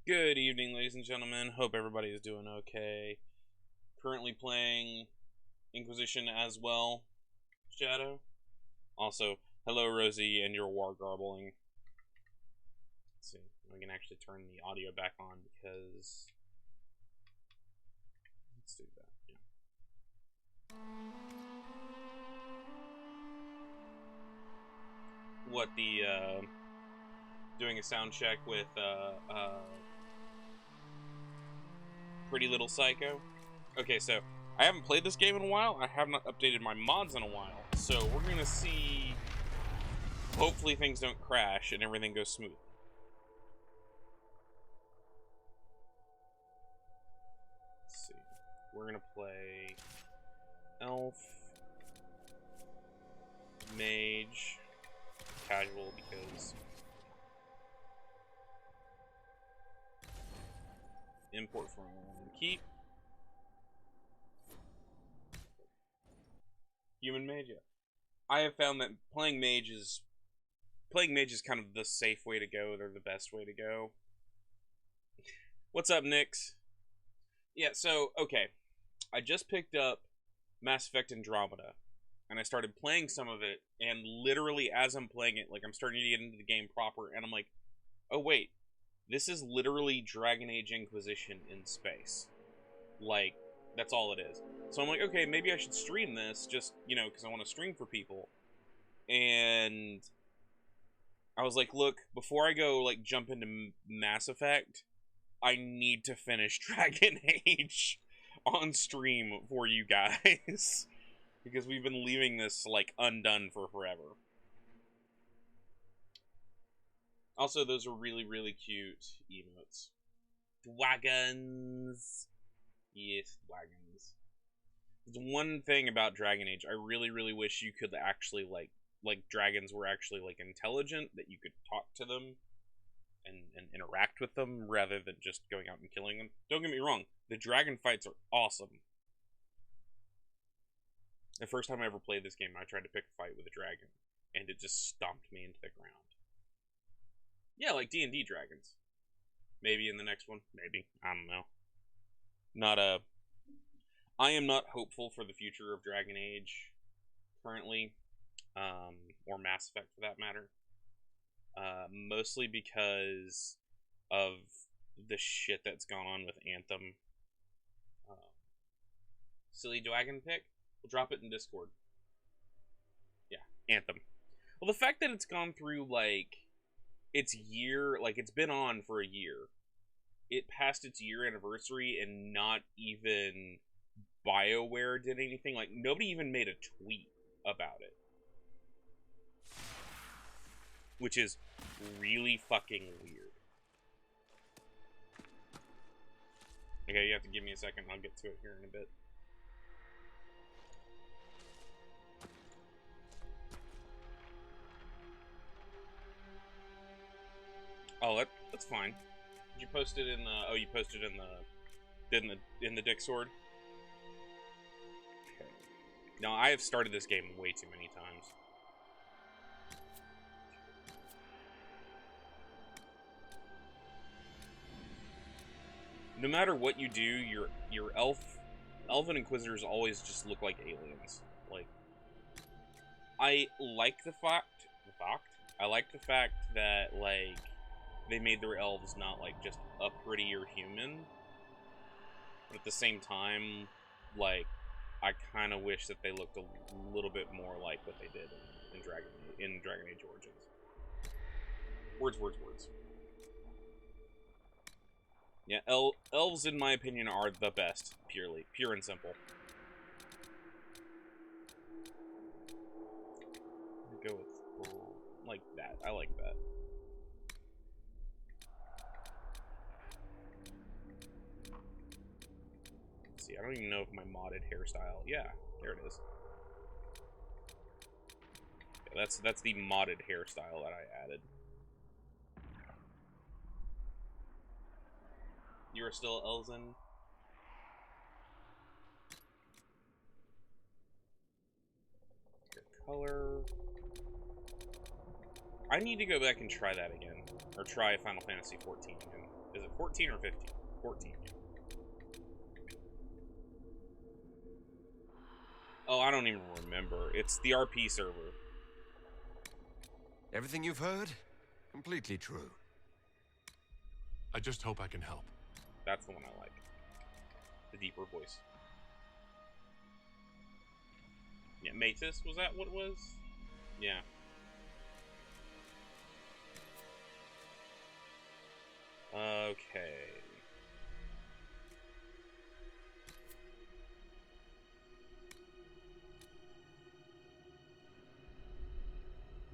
Good evening, ladies and gentlemen. Hope everybody is doing okay. Currently playing Inquisition as well, Shadow. Also, hello, Rosie, and your war garbling. Let's see. We can actually turn the audio back on because. Let's do that. Yeah. What the doing a sound check with Pretty Little Psycho. Okay, so I haven't played this game in a while. I have not updated my mods in a while. So we're gonna see. Hopefully things don't crash and everything goes smooth. Let's see. We're gonna play Elf, Mage, Casual because import from Keep. Human Mage, yeah. I have found that playing Mage is kind of the safe way to go. They're the best way to go. What's up, Nix? Yeah, so, okay. I just picked up Mass Effect Andromeda, and I started playing some of it, and literally as I'm playing it, like, I'm starting to get into the game proper, and I'm like, oh, wait. This is literally Dragon Age Inquisition in space. Like, that's all it is. So I'm like, okay, maybe I should stream this, just, you know, because I want to stream for people. And I was like, look, before I go, like, jump into Mass Effect, I need to finish Dragon Age on stream for you guys. Because we've been leaving this, like, undone for forever. Also, those are really, really cute emotes. Wagons. Yes, wagons. There's one thing about Dragon Age. I really, really wish you could actually, like dragons were actually, like, intelligent, that you could talk to them and interact with them rather than just going out and killing them. Don't get me wrong, the dragon fights are awesome. The first time I ever played this game, I tried to pick a fight with a dragon, and it just stomped me into the ground. Yeah, like D&D dragons. Maybe in the next one. Maybe. I don't know. I am not hopeful for the future of Dragon Age currently, or Mass Effect for that matter. Mostly because of the shit that's gone on with Anthem. Silly dragon pick? We'll drop it in Discord. Yeah, Anthem. Well, the fact that it's gone through, like, its year, like, it's been on for a year. It passed its year anniversary and not even BioWare did anything. Like, nobody even made a tweet about it. Which is really fucking weird. Okay, you have to give me a second. I'll get to it here in a bit. Oh, that's fine. Did you post it in the? Oh, you posted it in the Dick Sword. Okay. Now I have started this game way too many times. No matter what you do, your elven inquisitors always just look like aliens. Like, I like the fact that, like, they made their elves not, like, just a prettier human. But at the same time, like, I kind of wish that they looked a little bit more like what they did in Dragon Age Origins. Words. Yeah, elves, in my opinion, are the best, pure and simple. Go with like that. I like that. Let's see, I don't even know if my modded hairstyle. Yeah, there it is. Yeah, that's the modded hairstyle that I added. You are still Elzen. Your color. I need to go back and try that again, or try Final Fantasy XIV again. Is it 14 or 15? 14. Oh, I don't even remember. It's the RP server. Everything you've heard? Completely true. I just hope I can help. That's the one I like. The deeper voice. Yeah, Matis, was that what it was? Yeah. Okay.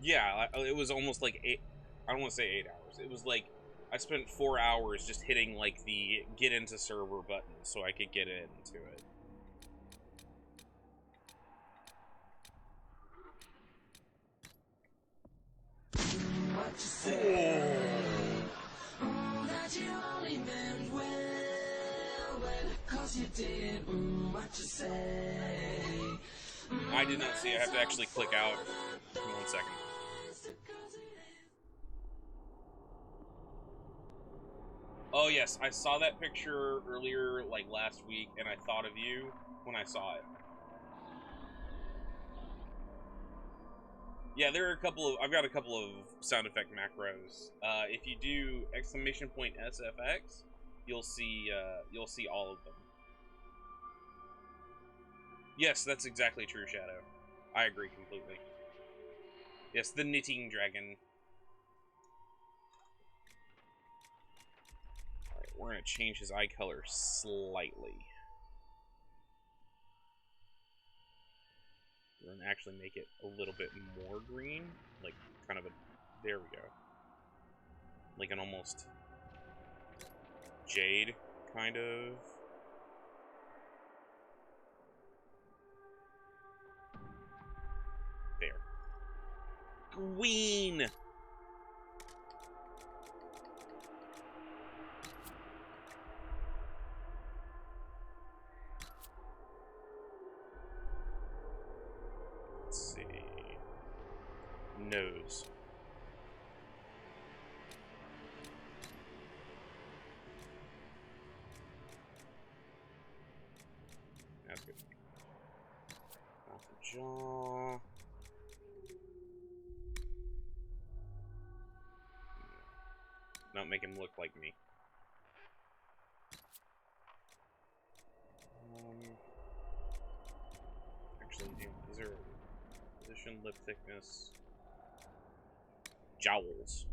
Yeah, it was almost like 8. I don't want to say 8 hours. It was like I spent 4 hours just hitting like the get into server button so I could get into it. I did not see. I have to actually click out. Give me 1 second. Oh yes, I saw that picture earlier, like last week, and I thought of you when I saw it. Yeah, there are a couple of. I've got a couple of sound effect macros. If you do !SFX, you'll see all of them. Yes, that's exactly true, Shadow. I agree completely. Yes, the knitting dragon. Alright, we're gonna change his eye color slightly. We're gonna actually make it a little bit more green. Like, kind of a... There we go. Like an almost... jade, kind of. There. Green! Let's see. Nose. That's good. Mouth and jaw. Not make him look like me. Actually, is there a position, lip thickness, jowls?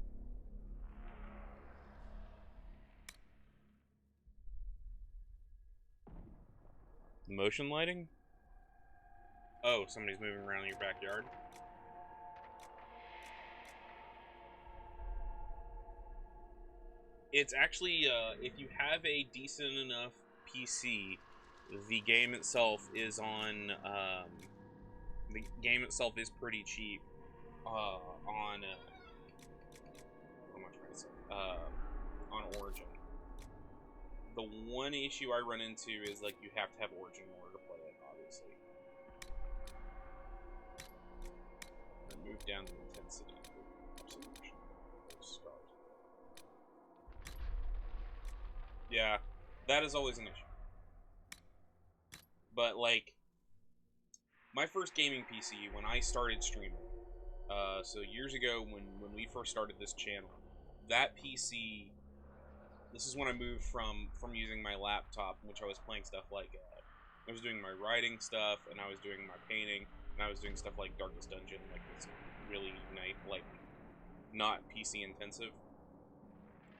Motion lighting? Oh, somebody's moving around in your backyard. It's actually, if you have a decent enough PC, the game itself is on, the game itself is pretty cheap, on, what am I trying to say, on Origin. The one issue I run into is, like, you have to have Origin in order to play it, obviously. Move down the intensity for observation. Start. Yeah, that is always an issue. But, like, my first gaming PC, when I started streaming, so years ago when we first started this channel, that PC, this is when I moved from using my laptop, in which I was playing stuff like, I was doing my writing stuff, and I was doing my painting, and I was doing stuff like Darkest Dungeon, like this really nice, like, not PC intensive.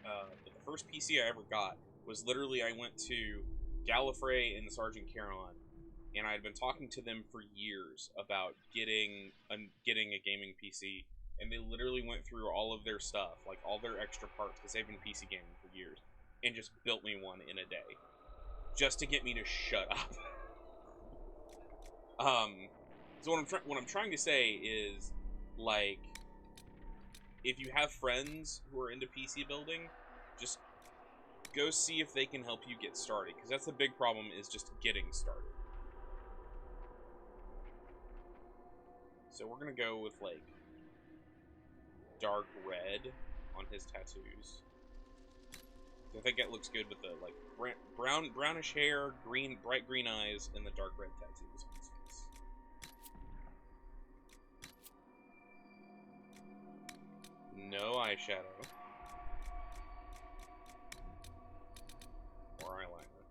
But the first PC I ever got was literally, I went to Gallifrey and Sergeant Caroline, and I had been talking to them for years about getting a gaming PC, and they literally went through all of their stuff, like all their extra parts, because they've been PC gaming for years, and just built me one in a day, just to get me to shut up. So what I'm trying to say is, like, if you have friends who are into PC building, just go see if they can help you get started, because that's the big problem, is just getting started. So we're gonna go with, like, dark red on his tattoos. I think it looks good with the like brownish hair, bright green eyes, and the dark red tattoos on his face. No eyeshadow or eyeliner.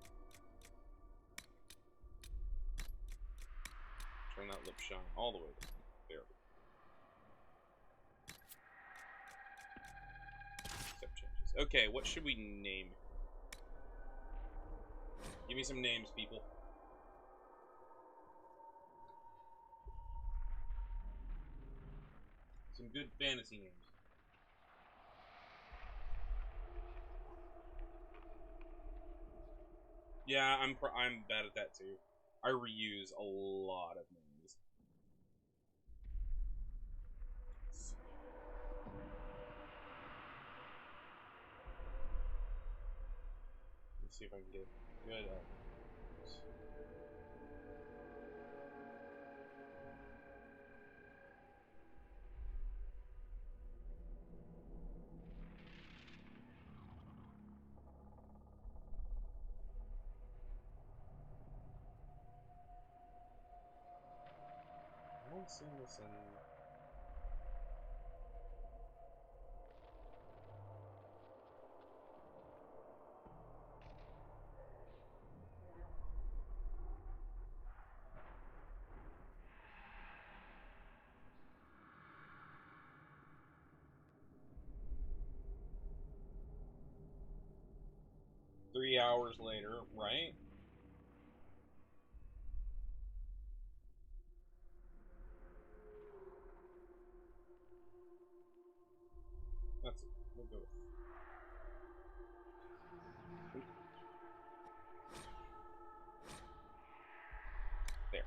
Turn that lip shine all the way down. There we go. Step changes. Okay, what should we name? Give me some names, people. Some good fantasy names. Yeah, I'm bad at that too. I reuse a lot of names. Let's see if I can get good. I don't see this in. Three hours later, right? That's it. We'll go with there.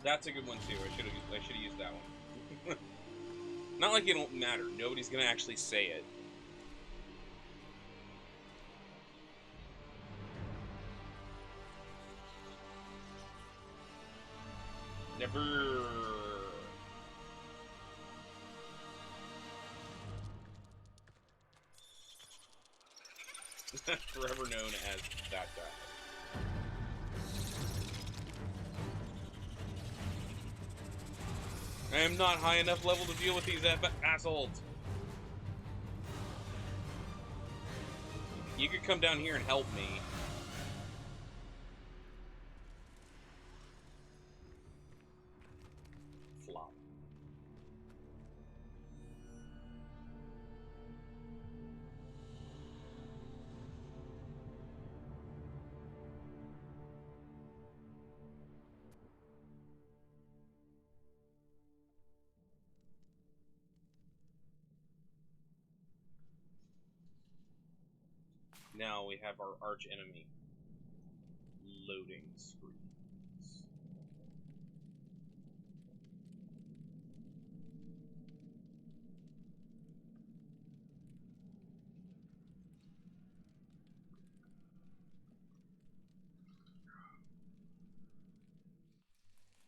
That's a good one too. I should have used that one. Not like it won't matter. Nobody's gonna actually say it. Never. Forever known as that guy. I am not high enough level to deal with these assholes. You could come down here and help me. Flop. Now we have our arch enemy. Loading screens.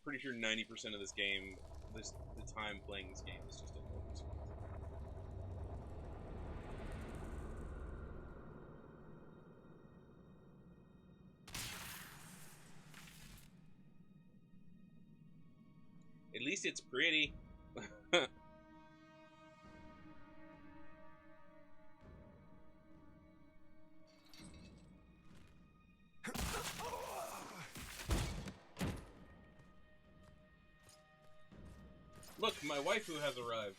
Pretty sure 90% of this game, the time playing this game is just a loading screen. At least it's pretty. Look, my waifu has arrived.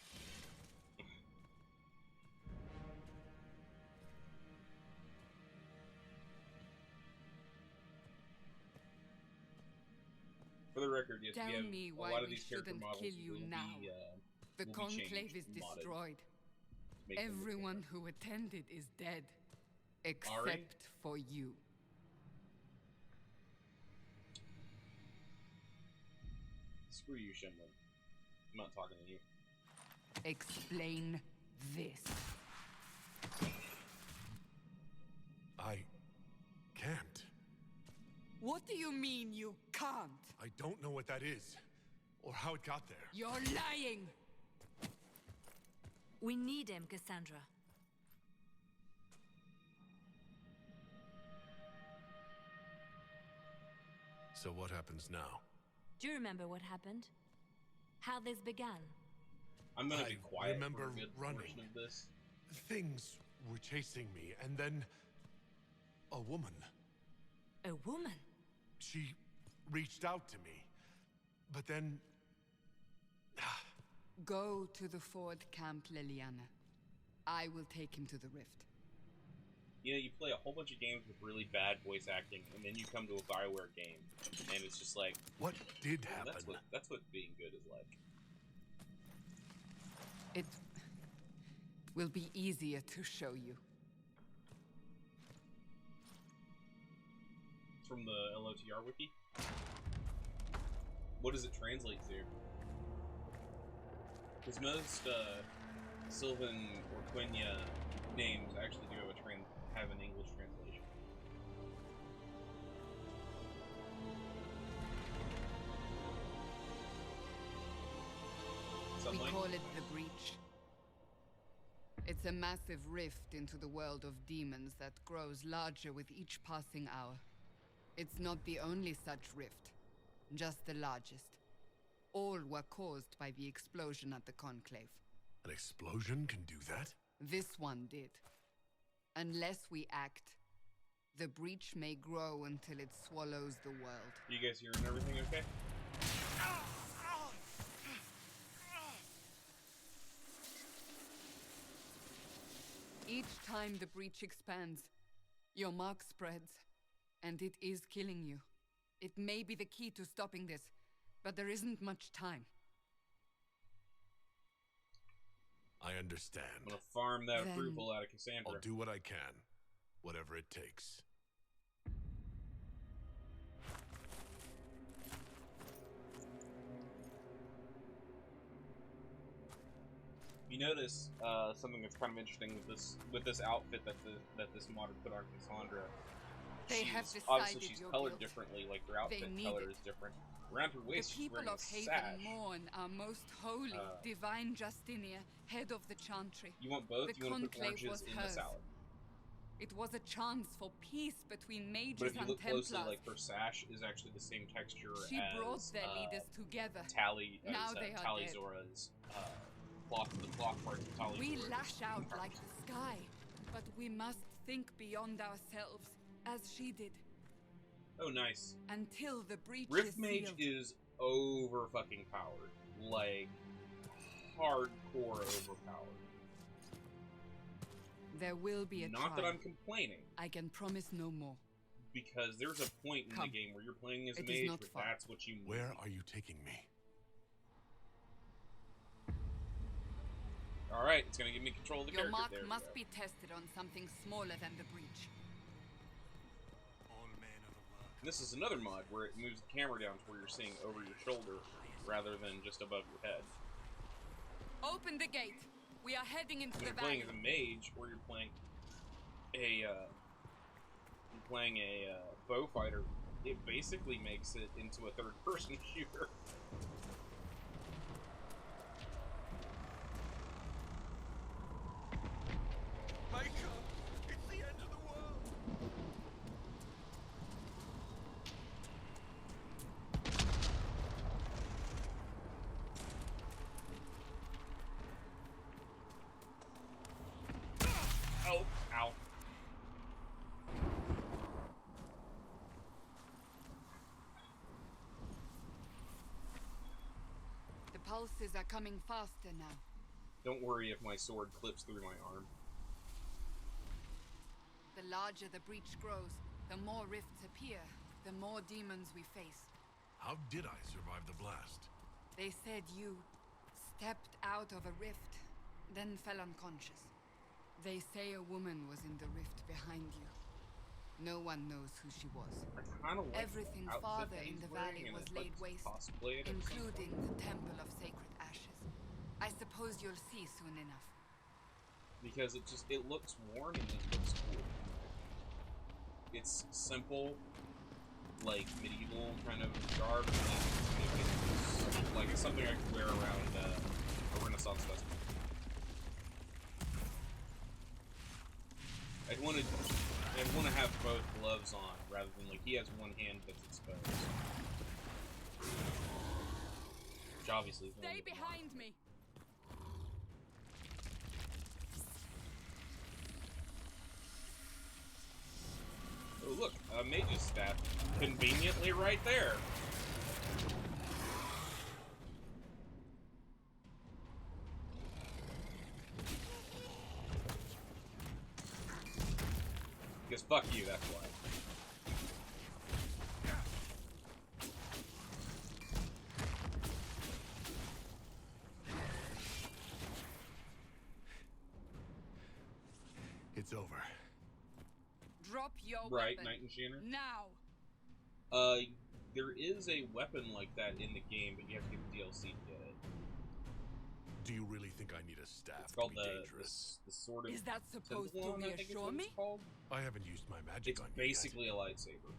For the record, yes, Tell we have me a why lot of we these character shouldn't models kill you will now. be, The will be conclave changed, is modded, destroyed. make them look Everyone different. who attended is dead, except Ari? for you. Screw you, Shinlin. I'm not talking to you. Explain this. I can't. What do you mean you can't? I don't know what that is. or how it got there. You're lying! We need him, Cassandra. So what happens now? Do you remember what happened? How this began? I'm gonna I be quiet remember for a good running. portion of this. Things were chasing me, and then a woman. A woman? She reached out to me, but then Go to the Ford Camp, Liliana. I will take him to the Rift. You know, you play a whole bunch of games with really bad voice acting, and then you come to a BioWare game, and it's just like, what did happen? that's what being good is like. It will be easier to show you. It's from the LOTR wiki. What does it translate to? Because most Sylvan or Quenya names actually do have an English translation. We Sunlight? call it the Breach. It's a massive rift into the world of demons that grows larger with each passing hour. It's not the only such rift, just the largest. All were caused by the explosion at the Conclave. An explosion can do that? This one did. Unless we act, the breach may grow until it swallows the world. You guys hearing everything okay? Each time the breach expands, your mark spreads, and it is killing you. It may be the key to stopping this, but there isn't much time. I understand. I'm gonna farm that Then- approval out of Cassandra. I'll do what I can. Whatever it takes. You notice something that's kind of interesting with this outfit that this modder put on Cassandra. They She's- have obviously decided she's your colored guilt. differently, like her outfit need color it. is different. Around her The waist, she's people wearing a of Haven sash. mourn our most holy, divine Justinia, head of the Chantry. You want both? The You want to put conclave oranges was in the hers. salad. It was a chance for peace between mages But if you and look Templars. closely, like her sash is actually the same texture She as brought their leaders together. Now they are Tali dead. Zora's the cloth parts of Tali We Zora's lash out armor. like the sky, but we must think beyond ourselves, as she did, Oh, nice. until the breach Rift is Mage sealed. is over fucking powered, like hardcore overpowered. There will be a Not that trial. I'm complaining, I can promise no more. because there's a point in Come. the game where you're playing as a It is mage, not but far. that's what you need. Where are you taking me? All right, it's gonna give me control of the Your character. mark There we must go. be tested on something smaller than the breach. All men of the work. This is another mod where it moves the camera down to where you're seeing over your shoulder rather than just above your head. Open the gate. We are heading into When the you're playing valley. as a mage, or you're playing a bow fighter, it basically makes it into a third-person shooter. Maker! It's the end of the world! Oh, ow. The pulses are coming faster now. Don't worry if my sword clips through my arm. The larger the breach grows, the more rifts appear, the more demons we face. How did I survive the blast? They said you stepped out of a rift, then fell unconscious. They say a woman was in the rift behind you. No one knows who she was. I kind of like Everything the outfit farther that in he's the wearing, valley and was it laid looks waste, cosplayed at some including point. the Temple of Sacred Ashes. I suppose you'll see soon enough. Because it looks worn and it looks cool. It's simple, like medieval kind of garb, and then it's Like, it's something I could wear around a Renaissance festival. I'd want to have both gloves on, rather than, like, he has one hand that's exposed. Which obviously is Stay behind me. Oh, look, a mage's staff. Conveniently right there. Because fuck you, that's why. It's over. Drop your Right, weapon. Knight Enchanter? Now. There is a weapon like that in the game, but you have to get the DLC to get it. Do you really think I need a staff It's to called be dangerous? the Sword of Is that supposed to Tinselwong, I think is reassure what me? it's called. I haven't used my magic It's on you basically a lightsaber.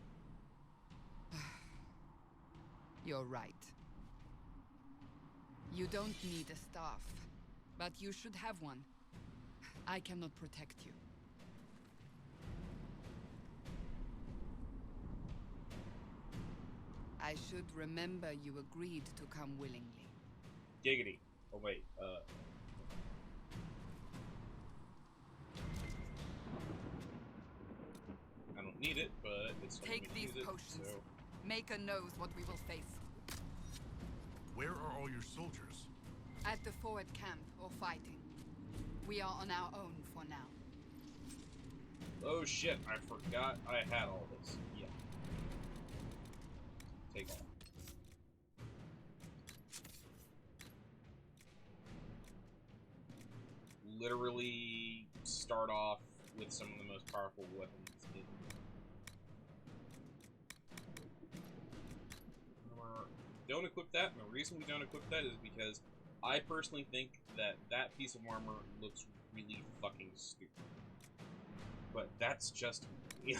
You're right. You don't need a staff, but you should have one. I cannot protect you. I should remember you agreed to come willingly. Giggity. Oh wait, I don't need it, but it's telling me Take to these use it, potions. so... Maker knows what we will face. yet. Where are all your soldiers? At the forward camp or fighting. We are on our own for now. Oh shit, I forgot I had all this. Yeah. Take all. Literally start off with some of the most powerful weapons in... Don't equip that, and the reason we don't equip that is because I personally think that that piece of armor looks really fucking stupid. But that's just me.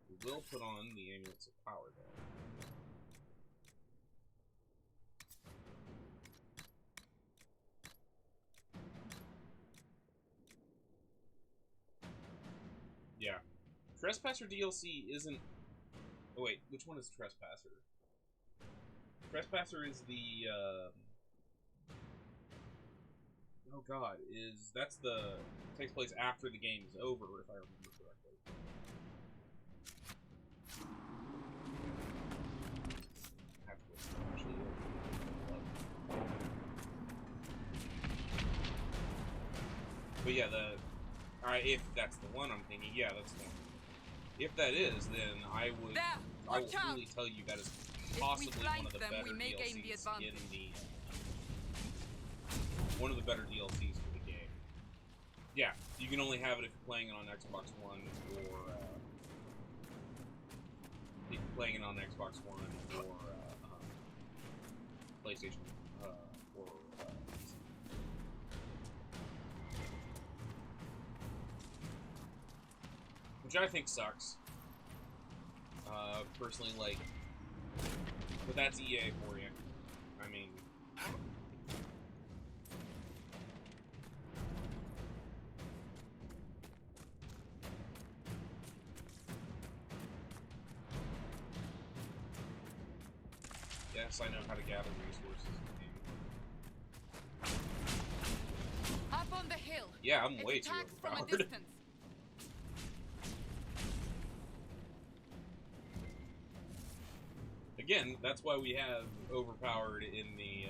We will put on the Amulets of Power, though. Yeah. Trespasser DLC isn't... Oh wait, which one is Trespasser? Trespasser is the, Oh god, that's the... takes place after the game is over, if I remember correctly. I have to actually open it. But yeah, Alright, if that's the one I'm thinking, yeah, that's the one. If that is, then I will really tell you that is possibly one of the better DLCs in the one of the better DLCs for the game. Yeah, you can only have it if you're playing it on Xbox One or if you're playing it on Xbox One or PlayStation or PC. Which I think sucks. Personally, like, but that's EA for you. I mean, yes, I know how to gather resources. Up on the hill. Yeah, I'm way It too attacks from a overpowered. distance. Again, that's why we have overpowered in the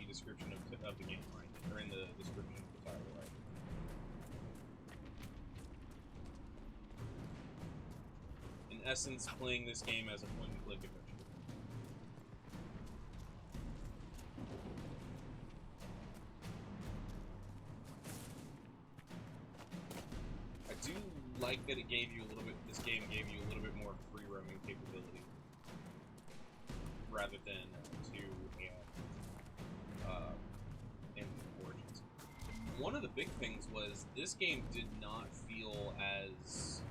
description of the game, right? Or in the description of the title, right? In essence, playing this game as a point-and-click adventure. I do like that it gave you a little bit. This game gave you a little bit more free roaming capability, rather than 2 and Origins. One of of the big things was this game did not feel as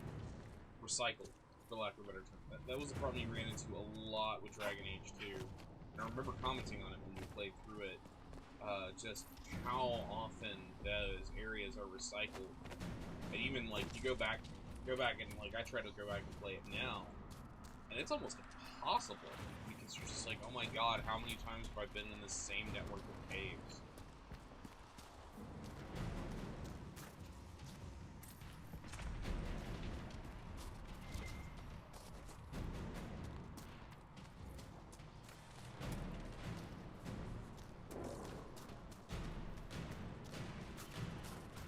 recycled, for lack of a better term. That was the problem you ran into a lot with Dragon Age 2. And I remember commenting on it when we played through it, just how often those areas are recycled. And even, like, you go back and, like, I try to go back and play it now, and it's almost impossible, because you're just like, oh my god, how many times have I been in the same network of caves?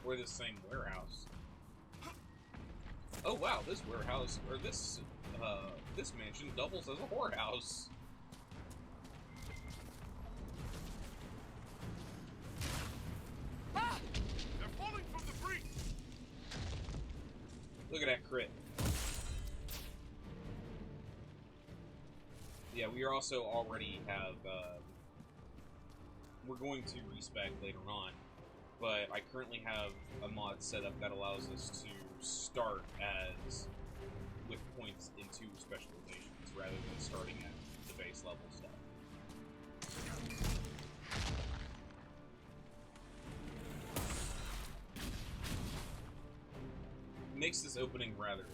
Or the same warehouse. Oh wow, this warehouse, or this mansion doubles as a whorehouse. Ah! They're falling from the breach! Look at that crit. Yeah, we also already have, we're going to respec later on, but I currently have a mod set up that allows us to start as with points in 2 specializations rather than starting at the base level stuff. It makes this opening rather interesting.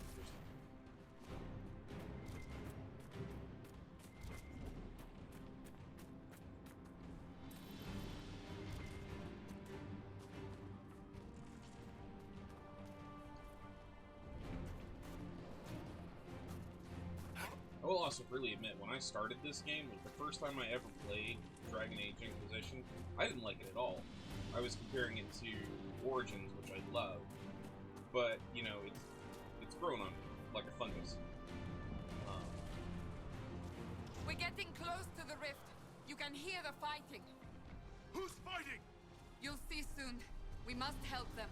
I will also freely admit, when I started this game, like the first time I ever played Dragon Age Inquisition, I didn't like it at all. I was comparing it to Origins, which I love, but, you know, it's grown on me, like a fungus. We're getting close to the rift. You can hear the fighting. Who's fighting? You'll see soon. We must help them.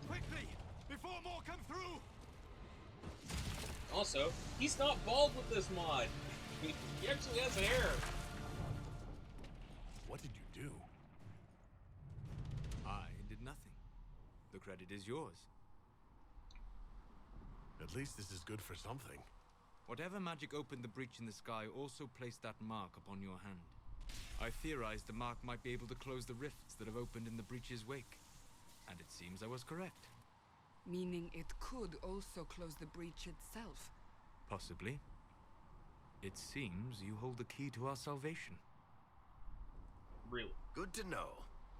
Quickly! Before more come through! Also, he's not bald with this mod. He actually has hair. What did you do? I did nothing. The credit is yours. At least this is good for something. Whatever magic opened the breach in the sky also placed that mark upon your hand. I theorized the mark might be able to close the rifts that have opened in the breach's wake. And it seems I was correct. Meaning it could also close the breach itself. Possibly. It seems you hold the key to our salvation. Really? Good to know.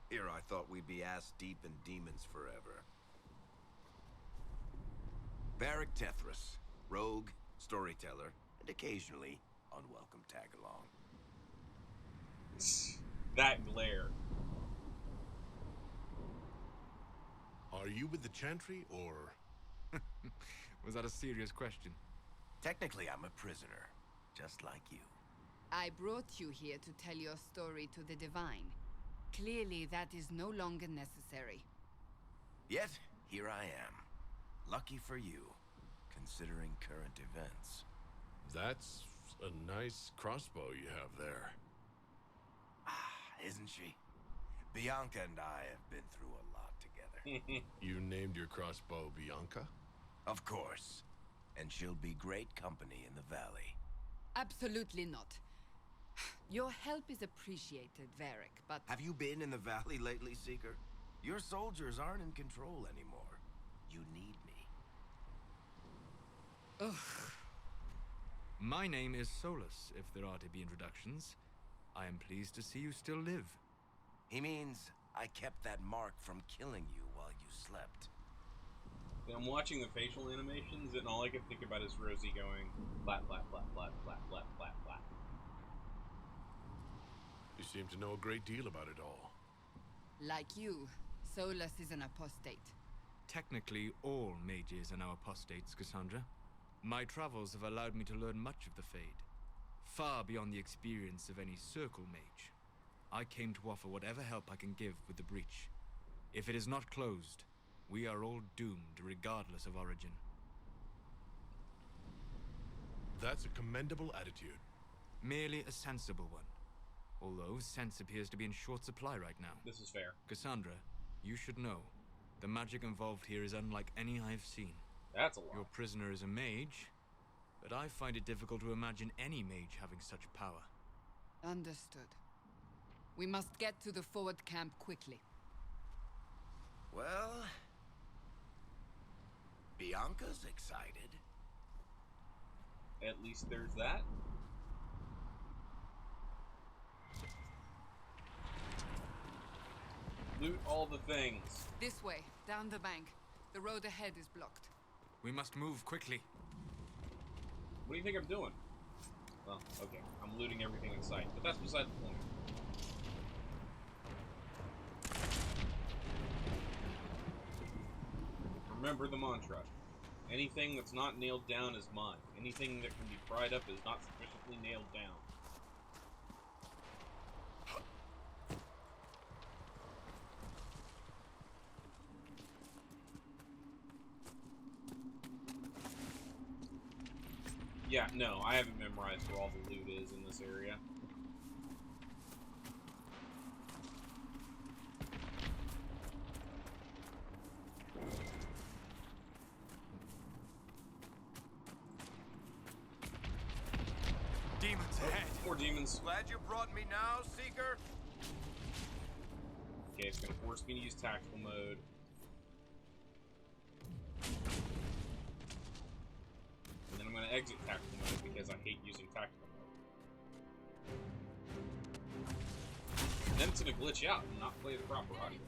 Here I thought we'd be ass deep in demons forever. Varric Tethras, rogue, storyteller, and occasionally unwelcome tag-along. That glare. Are you with the Chantry, or...? Was that a serious question? Technically, I'm a prisoner, just like you. I brought you here to tell your story to the Divine. Clearly, that is no longer necessary. Yet, here I am. Lucky for you, considering current events. That's a nice crossbow you have there. Ah, isn't she? Bianca and I have been through a lot together. You named your crossbow Bianca? Of course. And she'll be great company in the valley. Absolutely not. Your help is appreciated, Varric, but... Have you been in the valley lately, Seeker? Your soldiers aren't in control anymore. You need me. Ugh. My name is Solus, if there are to be introductions. I am pleased to see you still live. He means I kept that mark from killing you while you slept. I'm watching the facial animations, and all I can think about is Rosie going flat, flat, flat, flat, flat, flat, flat, flat. You seem to know a great deal about it all. Like you, Solus is an apostate. Technically, all mages are now apostates, Cassandra. My travels have allowed me to learn much of the Fade, far beyond the experience of any circle mage. I came to offer whatever help I can give with the breach. If it is not closed, we are all doomed regardless of origin. That's a commendable attitude. Merely a sensible one. Although sense appears to be in short supply right now. This is fair. Cassandra, you should know. The magic involved here is unlike any I've seen. That's a lot. Your prisoner is a mage, but I find it difficult to imagine any mage having such power. Understood. We must get to the forward camp quickly. Well, Bianca's excited. At least there's that. Loot all the things. This way, down the bank. The road ahead is blocked. We must move quickly. What do you think I'm doing? Well, okay. I'm looting everything in sight, but that's beside the point. Remember the mantra. Anything that's not nailed down is mine. Anything that can be pried up is not sufficiently nailed down. Yeah, no, I haven't memorized where all the loot is in this area. Demons ahead! More demons. Glad you brought me now, Seeker. Okay, it's gonna force me to use tactical mode. And then I'm gonna exit tactical mode because I hate using tactical mode. And then it's gonna glitch out and not play the proper audio.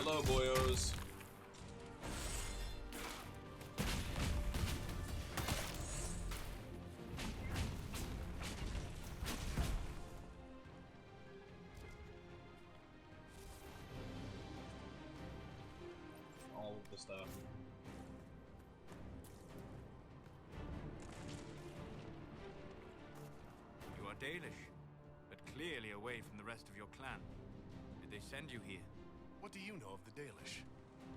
Hello, boyos. All of the stuff. You are Dalish, but clearly away from the rest of your clan. Did they send you here? What do you know of the Dalish?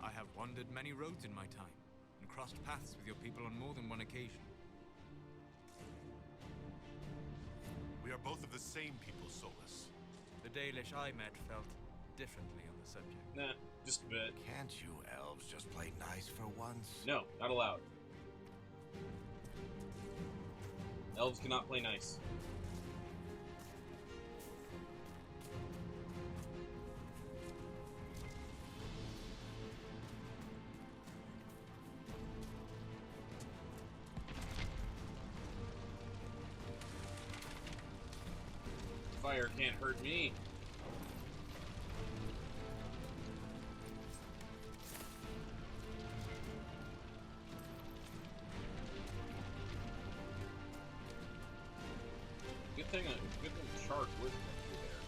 I have wandered many roads in my time, and crossed paths with your people on more than one occasion. We are both of the same people, Solus. The Dalish I met felt differently on the subject. Nah, just a bit. Can't you elves just play nice for once? No, not allowed. Elves cannot play nice. Fire can't hurt me. Good thing charred wood through there.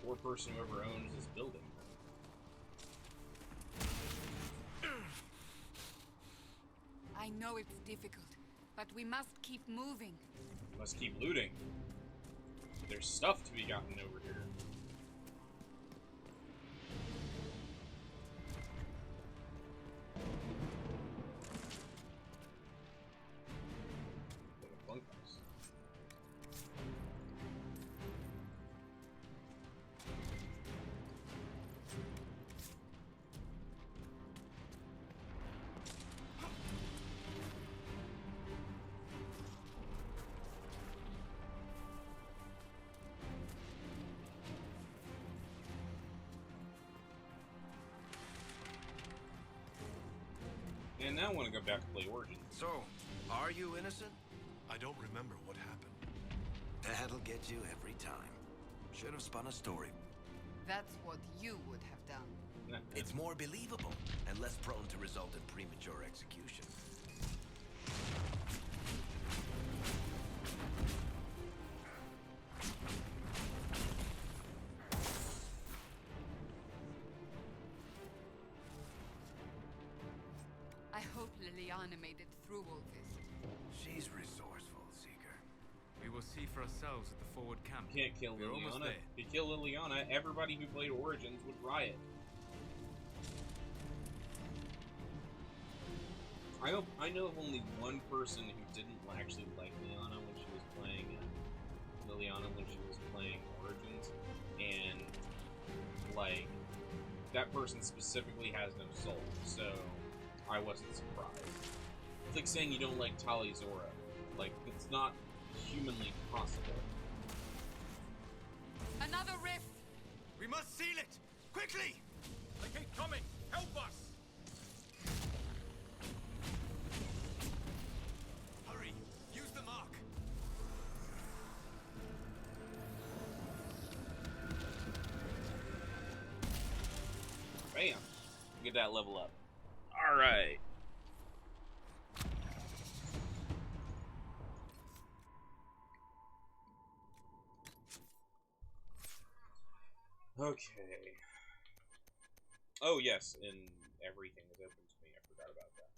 Poor person whoever owns this building. I know it's difficult, but we must keep moving. Must keep looting. There's stuff to be gotten over here. Like a bunkhouse. And now I want to go back to play Origins. So, are you innocent? I don't remember what happened. That'll get you every time. Should have spun a story. That's what you would have done. It's more believable and less prone to result in premature execution. I hope Liliana made it through all this. She's resourceful, Seeker. We will see for ourselves at the forward camp. You can't kill We're almost Liliana. there. If you kill Liliana, everybody who played Origins would riot. I know of only one person who didn't actually like Liliana when she was playing Origins, and like that person specifically has no soul, so I wasn't surprised. It's like saying you don't like Tali'Zorah. Like, it's not humanly possible. Another rift! We must seal it! Quickly! They keep coming! Help us! Hurry! Use the mark! Bam! Get that level up. Alright. Okay. Oh, yes, and everything is open to me. I forgot about that.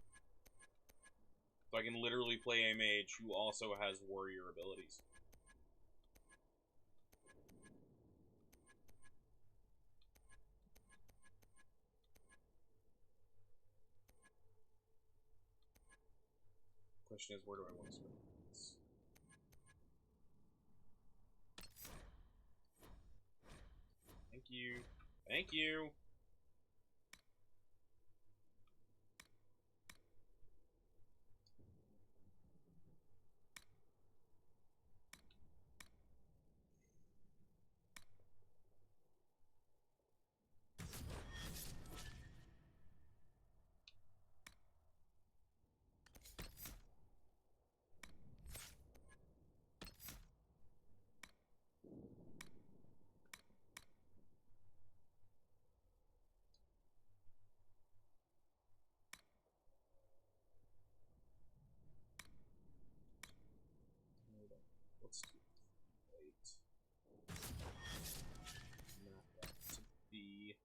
So I can literally play a mage who also has warrior abilities. Question is, where do I want to spend this? Thank you. Thank you. Let's do wait. Not that to be.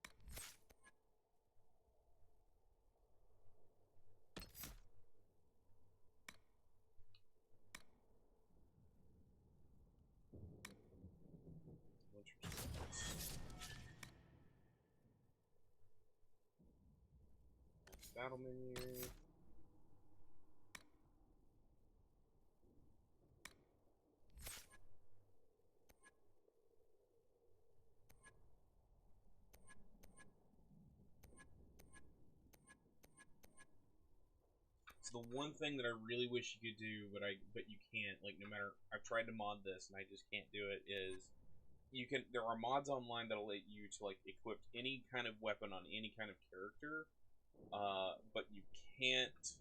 Battle menu. The one thing that I really wish you could do, but you can't, like, no matter, I've tried to mod this and I just can't do it, is you can, there are mods online that'll let you to, like, equip any kind of weapon on any kind of character, but you can't,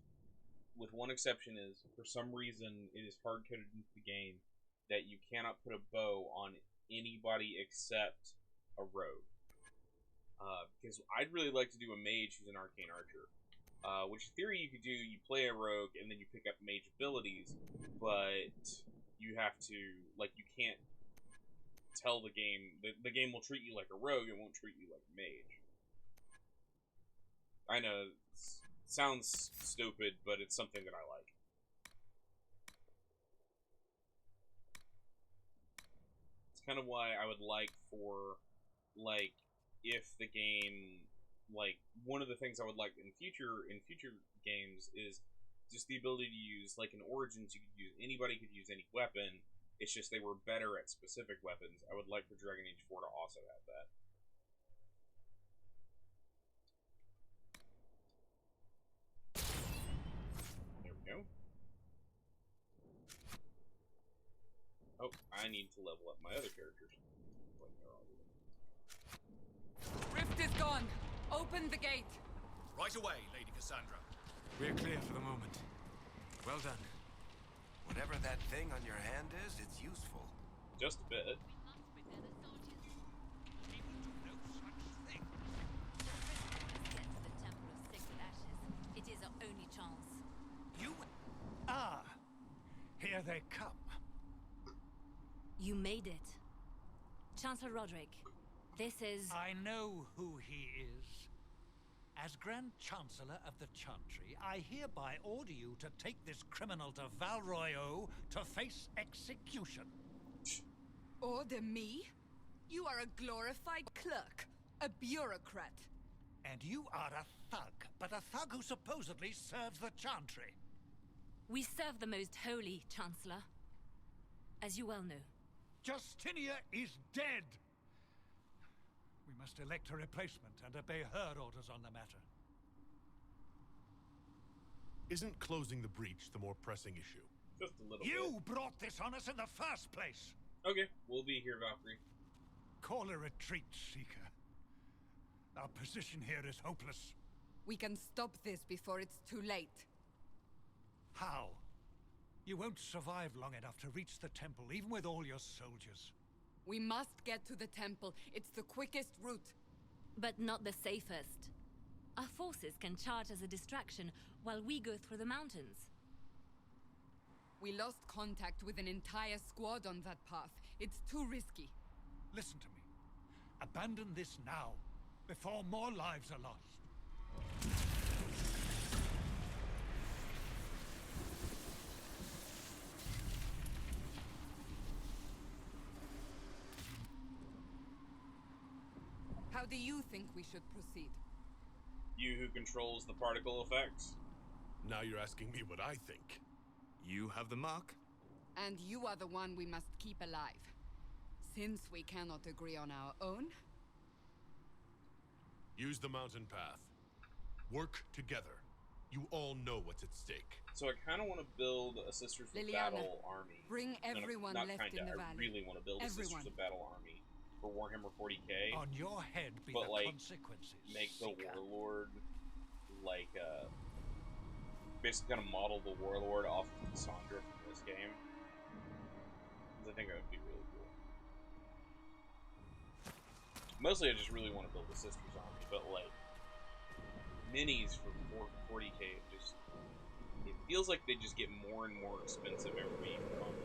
with one exception, is for some reason it is hard-coded into the game that you cannot put a bow on anybody except a rogue. Because I'd really like to do a mage who's an arcane archer. Which in theory you could do, you play a rogue and then you pick up mage abilities, but you have to, like, you can't tell the game, the game will treat you like a rogue, it won't treat you like a mage. I know, it sounds stupid, but it's something that I like. It's kind of why I would like for, like, if the game, like, one of the things I would like in future games is just the ability to use, like, in Origins, you could use, anybody could use any weapon, it's just they were better at specific weapons. I would like for Dragon Age 4 to also have that. There we go. Oh, I need to level up my other characters. Rift is gone. Open the gate. Right away, Lady Cassandra. We're clear for the moment. Well done. Whatever that thing on your hand is, it's useful. Just a bit. It is our only chance. You... Ah! Here they come. You made it. Chancellor Roderick, this is... I know who he is. As Grand Chancellor of the Chantry, I hereby order you to take this criminal to Valroyo to face execution. Order me? You are a glorified clerk, a bureaucrat. And you are a thug, but a thug who supposedly serves the Chantry. We serve the most holy, Chancellor. As you well know. Justinia is dead! We must elect a replacement and obey her orders on the matter. Isn't closing the breach the more pressing issue? Just a little You brought this on us in the first place! bit. Okay, we'll be here, Valkyrie. Call a retreat, Seeker. Our position here is hopeless. We can stop this before it's too late. How? You won't survive long enough to reach the temple, even with all your soldiers. We must get to the temple. It's the quickest route. But not the safest. Our forces can charge as a distraction while we go through the mountains. We lost contact with an entire squad on that path. It's too risky. Listen to me. Abandon this now, before more lives are lost. How do you think we should proceed? You who controls the particle effects. Now you're asking me what I think. You have the mark? And you are the one we must keep alive. Since we cannot agree on our own... Use the mountain path. Work together. You all know what's at stake. So I kind of want to build a Sisters of Liliana, Battle army. bring everyone not left kinda, in the I valley. really want to build a Everyone. Sisters of Battle army for Warhammer 40k. On your head be But, the like, consequences, Make the Seeker. Warlord like basically kind of model the Warlord off of Cassandra from this game. 'Cause I think that would be really cool. Mostly I just really want to build a Sisters army, but like minis for 40k just it feels like they just get more and more expensive every month.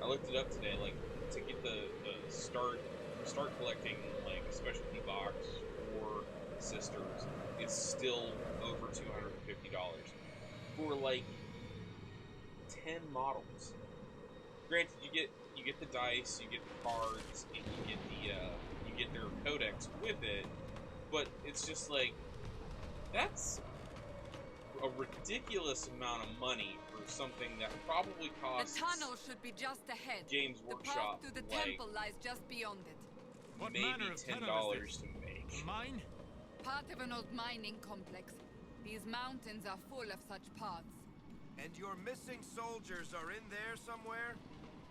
I looked it up today, like to get the start collecting like a specialty box for Sisters is still over $250 for like 10 models. Granted, you get the dice, you get the cards, and you get their codex with it, but it's just like that's a ridiculous amount of money for something that probably costs The tunnel should be just ahead. Games The Workshop path to the like temple lies just beyond it. What maybe manner of $10 tunnel is to make. this? Mine? Part of an old mining complex. These mountains are full of such paths. And your missing soldiers are in there somewhere?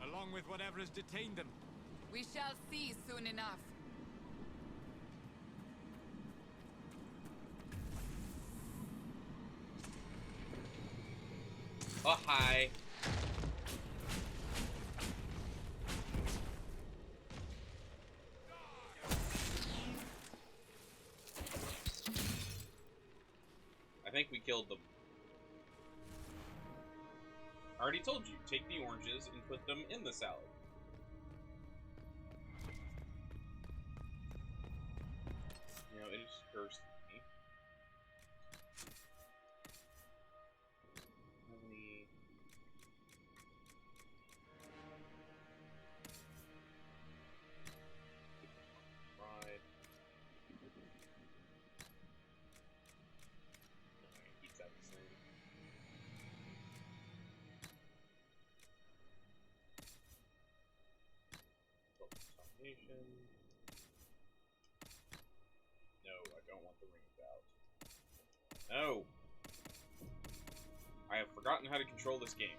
Along with whatever has detained them. We shall see soon enough. Oh, hi. I think we killed them. I already told you, take the oranges and put them in the salad. You know, it just occurs to me. How many... Fried. No, keep that the same. Combination. No, I don't want the rings out. No! I have forgotten how to control this game.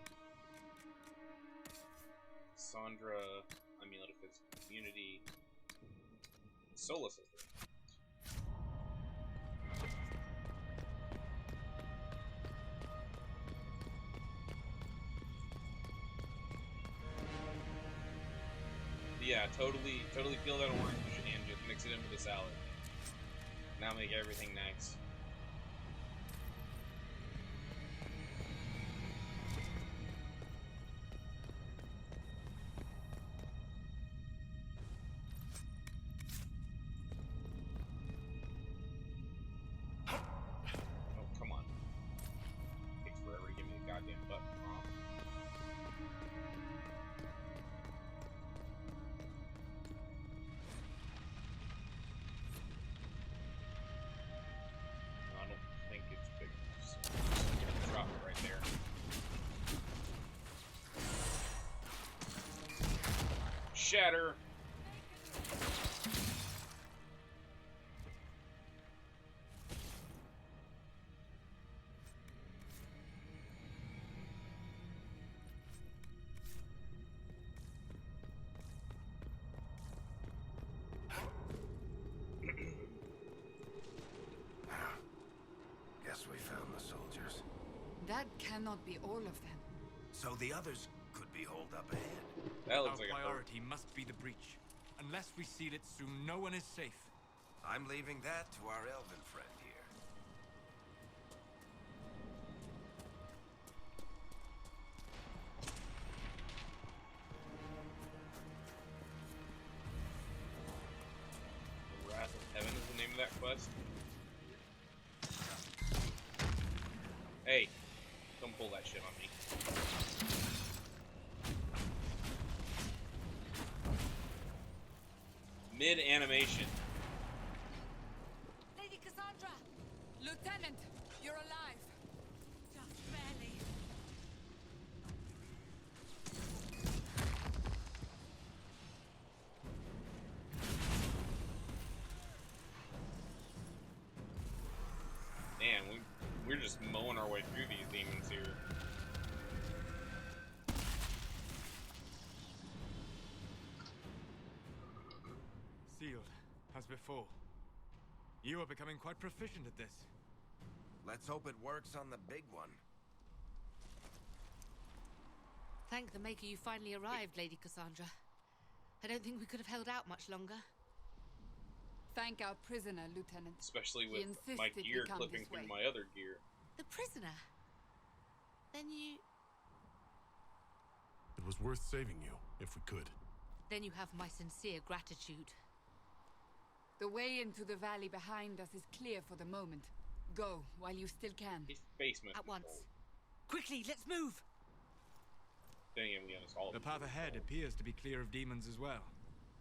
Cassandra, Amulet of Physical Community, Solar System. yeah, totally peel that orange and just mix it in with the salad. Now make everything nice. Oh, come on. Takes forever to give me the goddamn button prompt. I don't think it's big enough, so I'm just gonna drop it right there. Shatter! Guess we found the soldiers. That cannot be all of them. So the others could be holed up ahead. That Our looks like a hurt. priority must be the breach. Unless we seal it soon, no one is safe. I'm leaving that to our elven friend here. Wrath of Heaven is the name of that quest. Hey, don't pull that shit on me. Mid-animation. Lady Cassandra! Lieutenant, you're alive. Just barely. Man, we're just mowing our way through these demons here. Sealed, as before. You are becoming quite proficient at this. Let's hope it works on the big one. Thank the Maker you finally arrived, Lady Cassandra. I don't think we could have held out much longer. Thank our prisoner, Lieutenant. Especially He with my insisted we gear come clipping this through way. my other gear. The prisoner? Then you... It was worth saving you, if we could. Then you have my sincere gratitude. The way into the valley behind us is clear for the moment. Go, while you still can. His face must At be once. cold. Quickly, let's move! Then again, we honest all The path ahead appears to be clear of demons as well.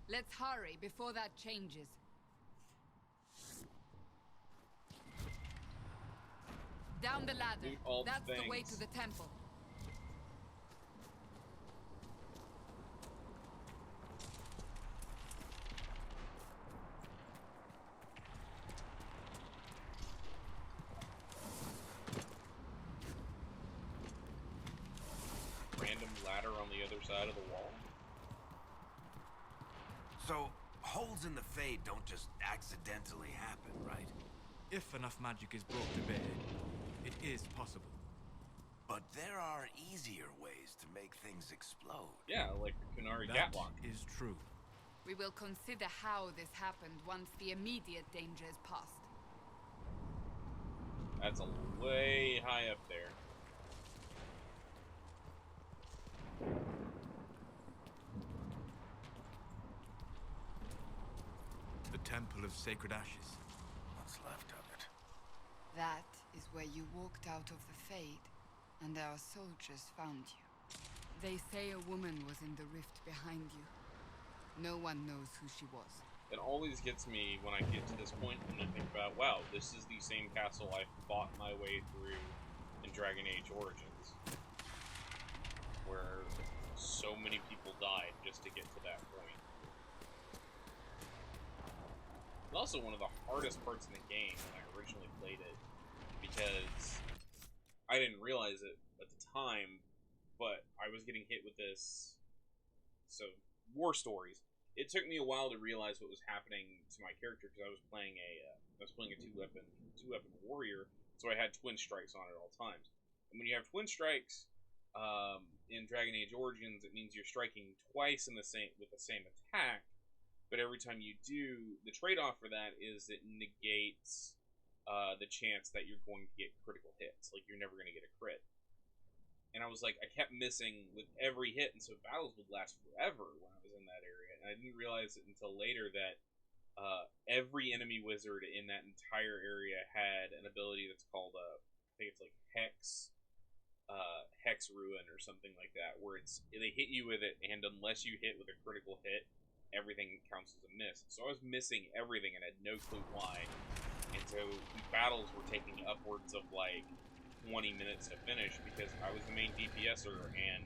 Let's hurry before that changes. Down the ladder. Loot all the That's the way things. to the temple. Random ladder on the other side of the wall. So, holes in the Fade don't just accidentally happen, right? If enough magic is brought to bear, it is possible. But there are easier ways to make things explode. Yeah, like the Kunari That catwalk. is true. We will consider how this happened once the immediate danger is past. That's a way high up there. The Temple of Sacred Ashes. What's left of it? That is where you walked out of the Fade, and our soldiers found you. They say a woman was in the rift behind you. No one knows who she was. It always gets me when I get to this point and I think about, wow, this is the same castle I fought my way through in Dragon Age Origins. Where so many people died just to get to that point. It's also one of the hardest parts in the game when I originally played it, because I didn't realize it at the time, but I was getting hit with this. So, war stories. It took me a while to realize what was happening to my character, because I was playing a two weapon warrior, so I had twin strikes on at all times. And when you have twin strikes in in Dragon Age Origins, it means you're striking twice with the same attack, but every time you do, the trade-off for that is it negates the chance that you're going to get critical hits. Like, you're never going to get a crit. And I was like, I kept missing with every hit, and so battles would last forever when I was in that area. And I didn't realize it until later that every enemy wizard in that entire area had an ability that's called, I think it's like Hex Ruin or something like that, where they hit you with it, and unless you hit with a critical hit, everything counts as a miss. So I was missing everything and had no clue why. And so the battles were taking upwards of like 20 minutes to finish because I was the main DPSer and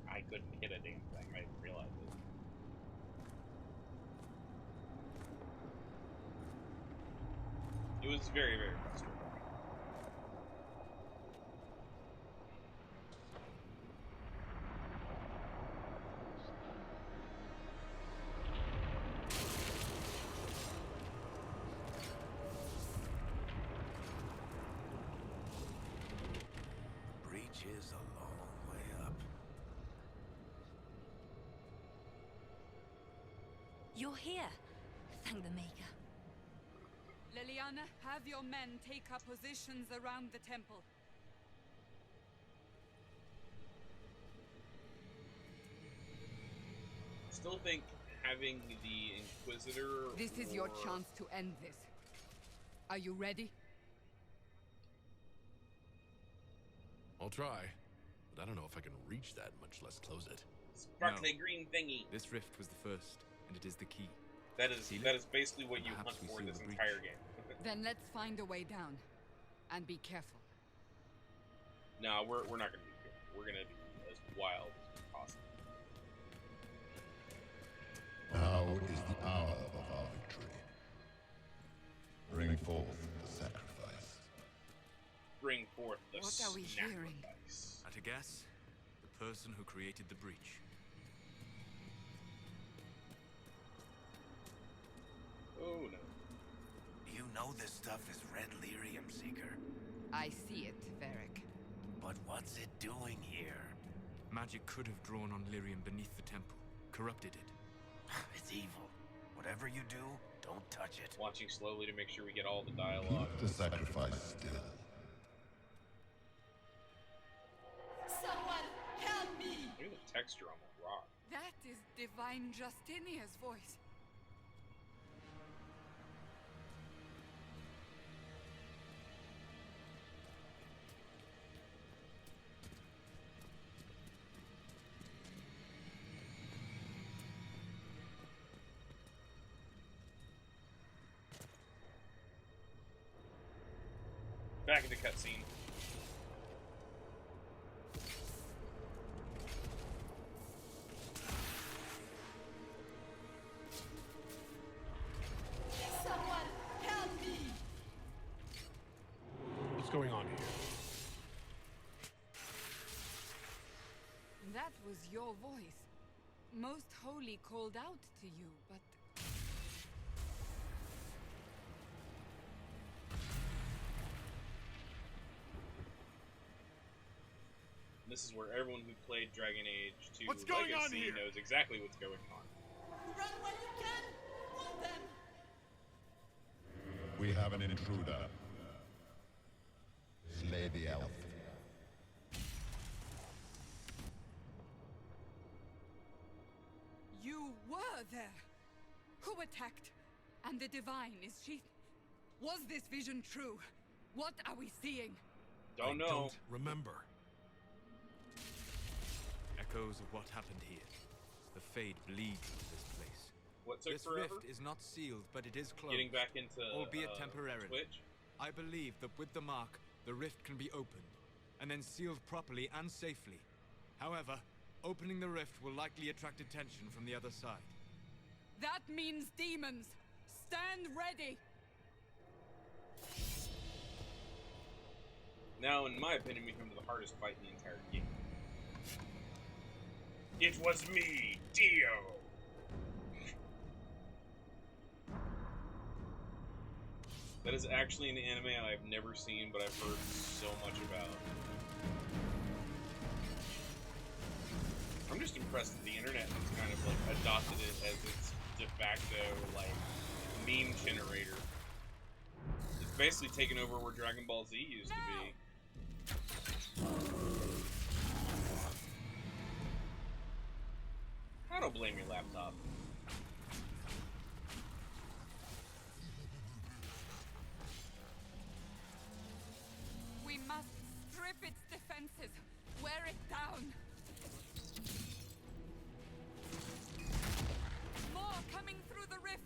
I couldn't hit a damn thing. I didn't realize it. It was very, very frustrating. Is a long way up. You're here. Thank the Maker. Liliana, have your men take up positions around the temple. Still think having the Inquisitor. This is your chance to end this. Are you ready? I'll try, but I don't know if I can reach that, much less close it. Sparkly green thingy. This rift was the first, and it is the key. That is basically what you hunt for in this entire game. Then let's find a way down. And be careful. No, we're not going to be careful. We're going to be as wild as possible. Now is the hour of our victory. Bring forth the sacrifice. Bring forth the What are we hearing? At a guess, the person who created the breach. Oh no. You know this stuff is red lyrium, Seeker. I see it, Varric. But what's it doing here? Magic could have drawn on lyrium beneath the temple, corrupted it. It's evil. Whatever you do, don't touch it. Watching slowly to make sure we get all the dialogue. Keep the sacrifice still. Someone help me! Look at the texture on the rock. That is Divine Justinia's voice. Back in the cutscene. Someone help me! What's going on here? That was your voice. Most Holy called out to you, but... This is where everyone who played Dragon Age 2 What's going on Legacy here? knows exactly what's going on. Run when you can! Hold them! We have an intruder. Slay the elf. You were there! Who attacked? And the Divine, is she... Was this vision true? What are we seeing? Don't know. I don't remember. Echoes of what happened here. The Fade bleeds into this place. What took This forever? rift is not sealed, but it is closed. Getting back into albeit temporarily. Twitch? I believe that with the mark, the rift can be opened, and then sealed properly and safely. However, opening the rift will likely attract attention from the other side. That means demons! Stand ready! Now, in my opinion, we come to the hardest fight in the entire game. It was me, Dio! That is actually an anime I've never seen, but I've heard so much about. just impressed that the internet has kind of like adopted it as its de facto like meme generator. It's basically taken over where Dragon Ball Z used to be. I don't blame your laptop. We must strip its defenses. Wear it down. More coming through the rift.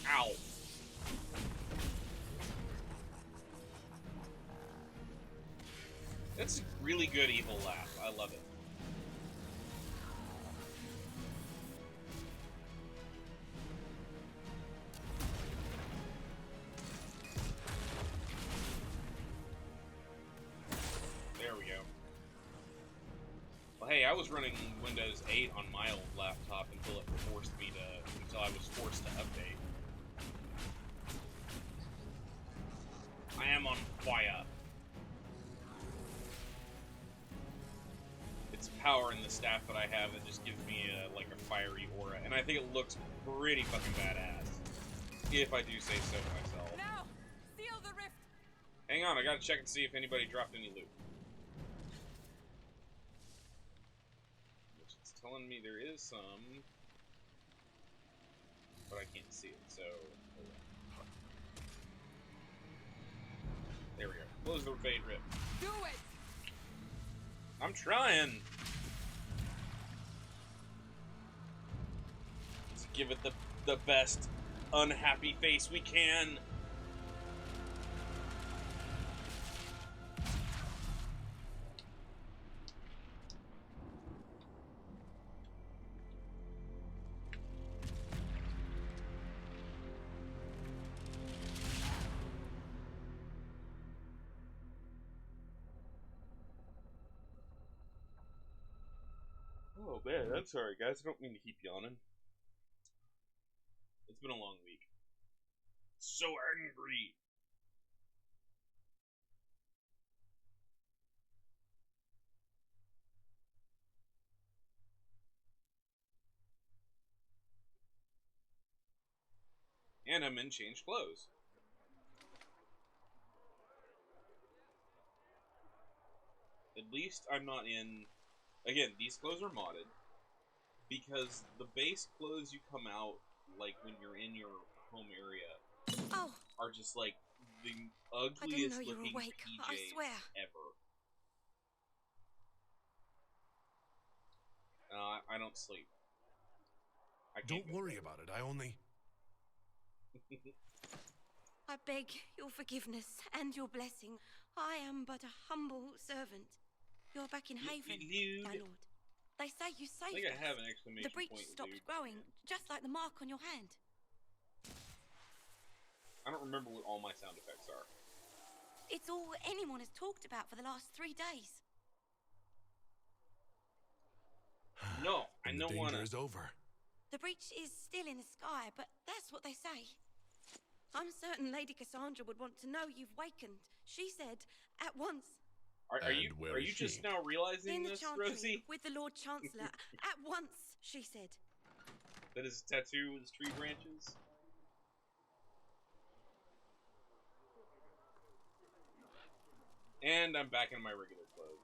Ow. That's a really good evil laugh. I love it. There we go. Well, hey, I was running Windows 8 on my old laptop until I was forced to update. I am on fire. It's power in the staff that I have that just gives me like a fiery aura, and I think it looks pretty fucking badass, if I do say so myself. Now, seal the rift. Hang on, I gotta check and see if anybody dropped any loot. Which it's telling me there is some, but I can't see it, so... There we go. Close the fade rip. Do it! I'm trying! Let's give it the best unhappy face we can. Oh man, I'm sorry guys, I don't mean to keep yawning. It's been a long week. So angry! And I'm in changed clothes. At least I'm not in... Again, these clothes are modded, because the base clothes you come out, like, when you're in your home area, are just, like, the ugliest looking PJs ever. I don't sleep. Don't worry about it, I only... I beg your forgiveness and your blessing. I am but a humble servant. You're back in Haven, my lord. They say you saved I think I us. have an exclamation The breach point. stopped growing, just like the mark on your hand. I don't remember what all my sound effects are. It's all anyone has talked about for the last 3 days. No, I don't want to. The danger is over. The breach is still in the sky, but that's what they say. I'm certain Lady Cassandra would want to know you've wakened. She said, at once. Are you just now realizing this, Rosie? With the Lord Chancellor. At once, she said. That is a tattoo with tree branches? And I'm back in my regular clothes.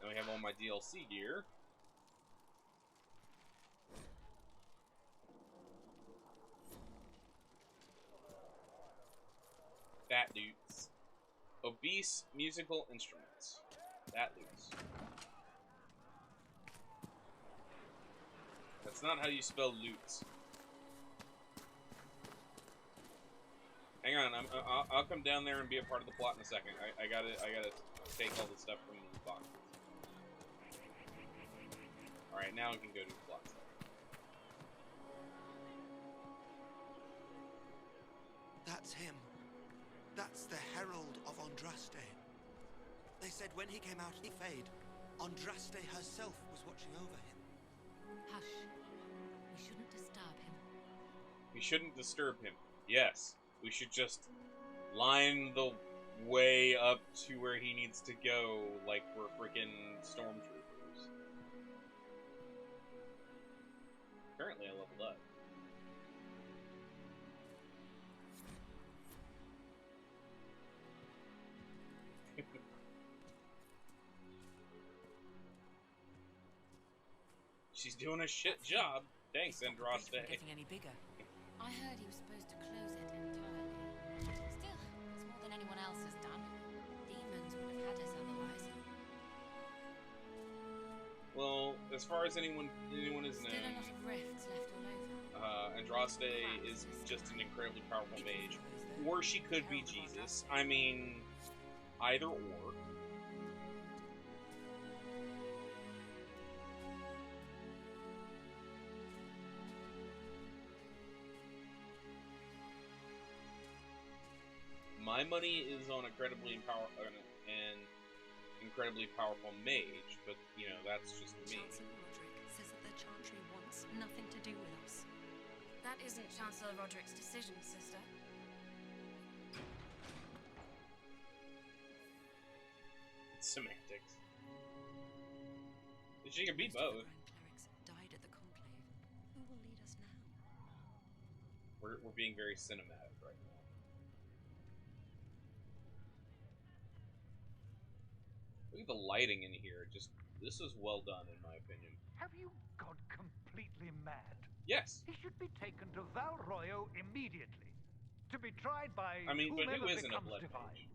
Now we have all my DLC gear. That loots. Obese musical instruments. That loots. That's not how you spell loots. Hang on, I'll come down there and be a part of the plot in a second. I gotta take all the stuff from the box. All right, now we can go to the plot stuff. That's him. That's the Herald of Andraste. They said when he came out of the Fade, Andraste herself was watching over him. Hush. We shouldn't disturb him. We shouldn't disturb him. Yes, we should just line the way up to where he needs to go like we're freaking stormtroopers. Apparently I leveled up. She's doing a shit job. Thanks, Andraste. Getting any bigger. I heard he was supposed to close it entirely. Still, it's more than anyone else has done. Demons would have had us otherwise. Well, as far as anyone is known, Still a lot of rifts left all over. Andraste is just an incredibly powerful mage. Or she could be Jesus. I mean, either or. My money is on incredibly powerful mage, but you know that's just me. Chancellor Roderick says that the Chantry wants nothing to do with us. That isn't Chancellor Roderick's decision, sister. It's semantics. She can be both. Clerics died at the conclave. Who will lead us now? We're being very cinematic right now. Look at the lighting in here. This is well done, in my opinion. Have you gone completely mad? Yes. He should be taken to Val Royo immediately, to be tried by I mean, but who whomever isn't a becomes blood divine. mage?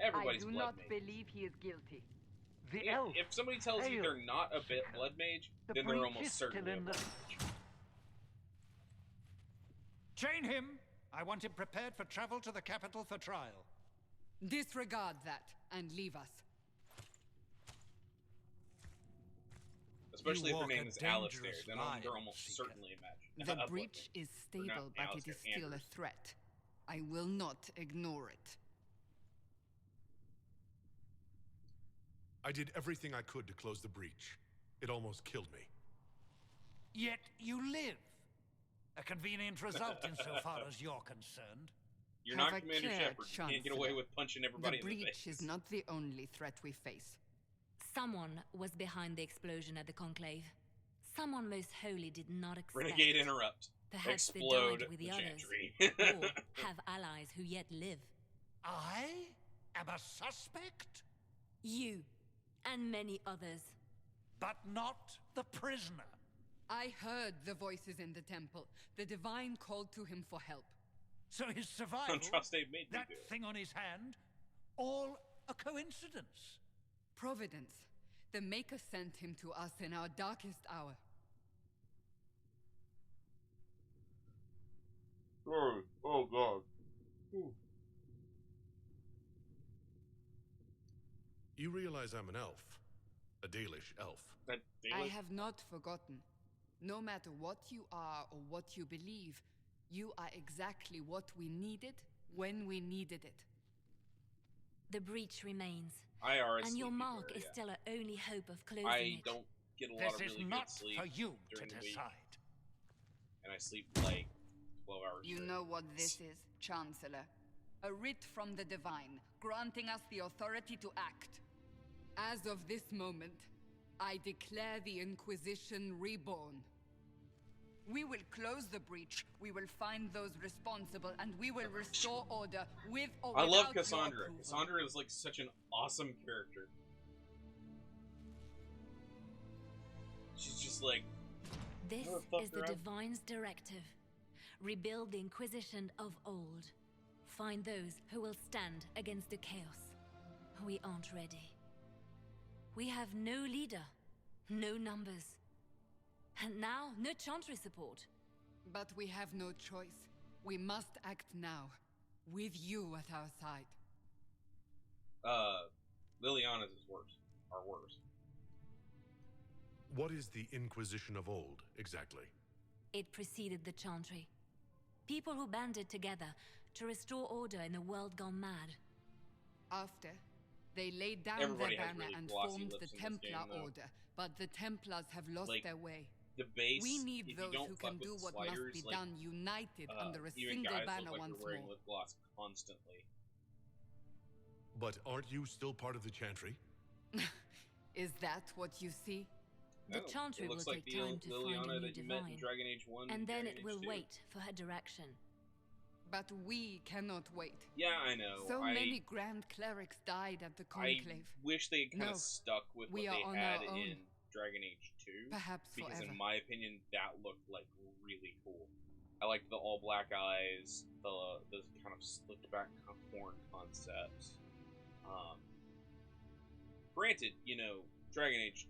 Everybody's I do blood not mage. believe he is guilty. The elf If somebody tells you they're not a bit blood mage, then they're breach almost is still certainly a in blood the- mage. Chain him! I want him prepared for travel to the capital for trial. Disregard that and leave us. Especially if You her walk name a is Alistair, dangerous then line, they're almost Seeker. certainly a match. The breach is stable, but it is still a threat. I will not ignore it. I did everything I could to close the breach. It almost killed me. Yet you live. A convenient result insofar as you're concerned. You're Have not a Commander care, Shepard. You can't get away Chancellor. with punching everybody The in the breach face. is not the only threat we face. Someone was behind the explosion at the conclave. Someone most holy did not expect. Renegade interrupt. Perhaps Explode they died with the others, Chantry. or have allies who yet live. I am a suspect, You, and many others. but not the prisoner. I heard the voices in the temple. The divine called to him for help. So his survival, Trust Dave made me that do it. thing on his hand, all a coincidence. Providence. The Maker sent him to us in our darkest hour. Sorry. Oh, God. You realize I'm an elf. A Dalish elf. I have not forgotten. No matter what you are or what you believe, you are exactly what we needed when we needed it. The breach remains. I are a And your sleepy mark bear, is yeah. still our only hope of closing I it. don't get a lot This of is really not good sleep for you to during the week, decide. and I sleep like 12 hours You straight. know what this is, Chancellor. A writ from the Divine, granting us the authority to act. As of this moment, I declare the Inquisition reborn. We will close the breach, we will find those responsible, and we will restore order with or I without love your Cassandra. approval. Cassandra is like such an awesome character. She's just like, This Motherfucker, is the Divine's directive. Rebuild the Inquisition of old. Find those who will stand against the chaos. We aren't ready. We have no leader, no numbers. And now, no Chantry support. But we have no choice. We must act now, with you at our side. Liliana's is worse. Are worse. What is the Inquisition of old, exactly? It preceded the Chantry. People who banded together to restore order in a world gone mad. After, they laid down Everybody their has banner really and glossy formed lips the in this Templar game, though. Order, but the Templars have lost Like, their way. the base. We need if those you don't who fuck can with do the what sliders, must be like, done, united under a even single guys banner look like once they're wearing more. lip gloss constantly. But aren't you still part of the Chantry? Is that what you see? The Oh, Chantry it will looks take like the time to find Liliana a new that you met in divine, Dragon Age 1 and then Dragon it Age will 2. wait for her direction. But we cannot wait. Yeah, I know. So many grand clerics died at the conclave. I wish they had kind No, of stuck with what we are they on had our own. in Dragon Age 2. Perhaps because forever. in my opinion, that looked like really cool. I liked the all black eyes, the kind of slicked back horn concept. Granted, you know, Dragon Age,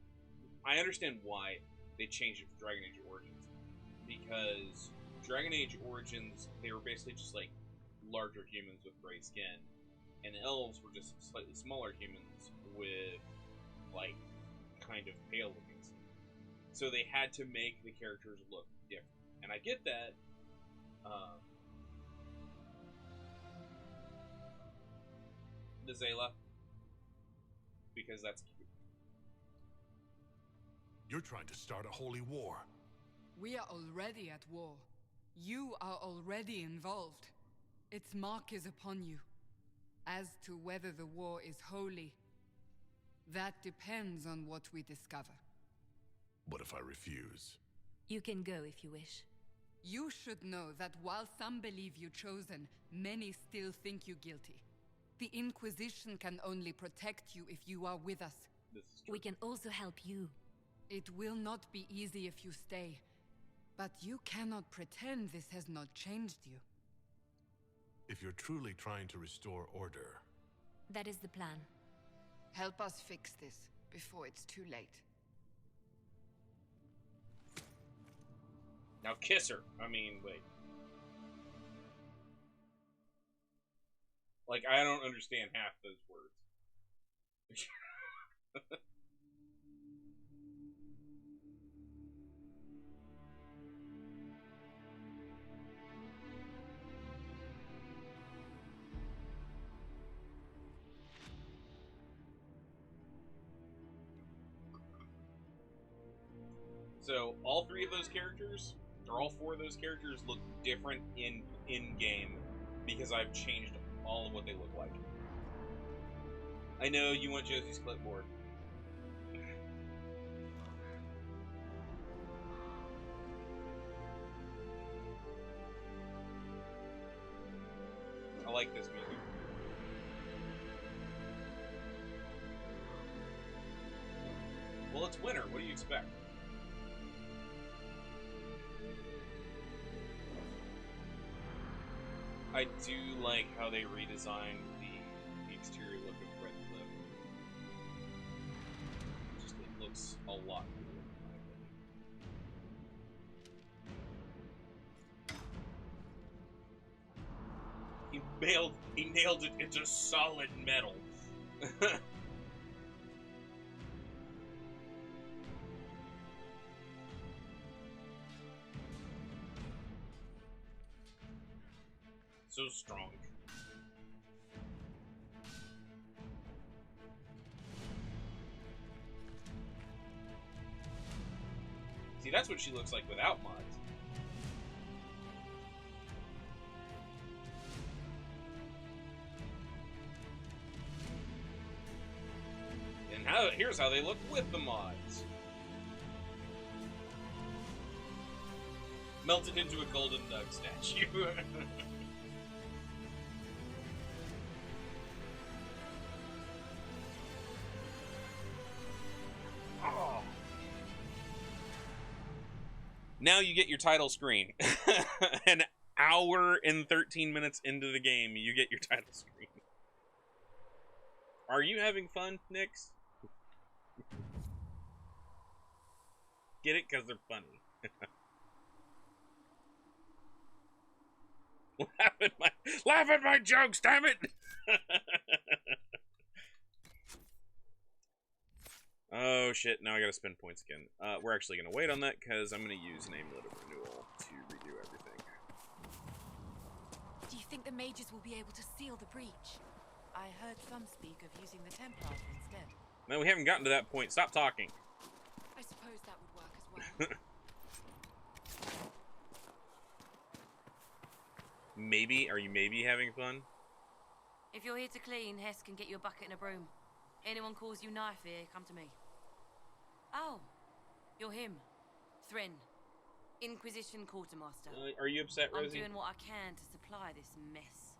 I understand why they changed it for Dragon Age Origins. Because Dragon Age Origins, they were basically just like larger humans with gray skin. And elves were just slightly smaller humans with, like, kind of pale looking skin. So they had to make the characters look different. And I get that. The Zayla. Because that's cute. You're trying to start a holy war. We are already at war. You are already involved. Its mark is upon you. As to whether the war is holy, that depends on what we discover. What if I refuse? You can go if you wish. You should know that while some believe you chosen, many still think you guilty. The Inquisition can only protect you if you are with us. We can also help you. It will not be easy if you stay, but you cannot pretend this has not changed you. If you're truly trying to restore order... That is the plan. Help us fix this before it's too late. Now kiss her. I mean, wait. Like, I don't understand half those words. So, all three of those characters, or all four of those characters, look different in-game because I've changed all of what they look like. I know you want Josie's clipboard. I like this music. Well, it's winter. What do you expect? I do like how they redesigned the exterior look of Red Cliff. Just it looks a lot cooler, in my opinion. He nailed it into solid metal. So strong. See, that's what she looks like without mods. And here's how they look with the mods. Melted into a golden nug statue. Oh. Now you get your title screen. An hour and 13 minutes into the game, you get your title screen. Are you having fun, Nyx? Get it? Because they're funny. Laugh at my jokes, damn it! Oh shit, now I gotta spend points again. We're actually gonna wait on that because I'm gonna use an Amulet of Renewal to redo everything. Do you think the mages will be able to seal the breach? I heard some speak of using the Templars instead. No, we haven't gotten to that point. Stop talking. I suppose that would work as well. Maybe? Are you maybe having fun? If you're here to clean, Hess can get you a bucket and a broom. Anyone calls you knife here, come to me. Oh, you're him. Thren. Inquisition Quartermaster. Are you upset, Rosie? I'm doing what I can to supply this mess.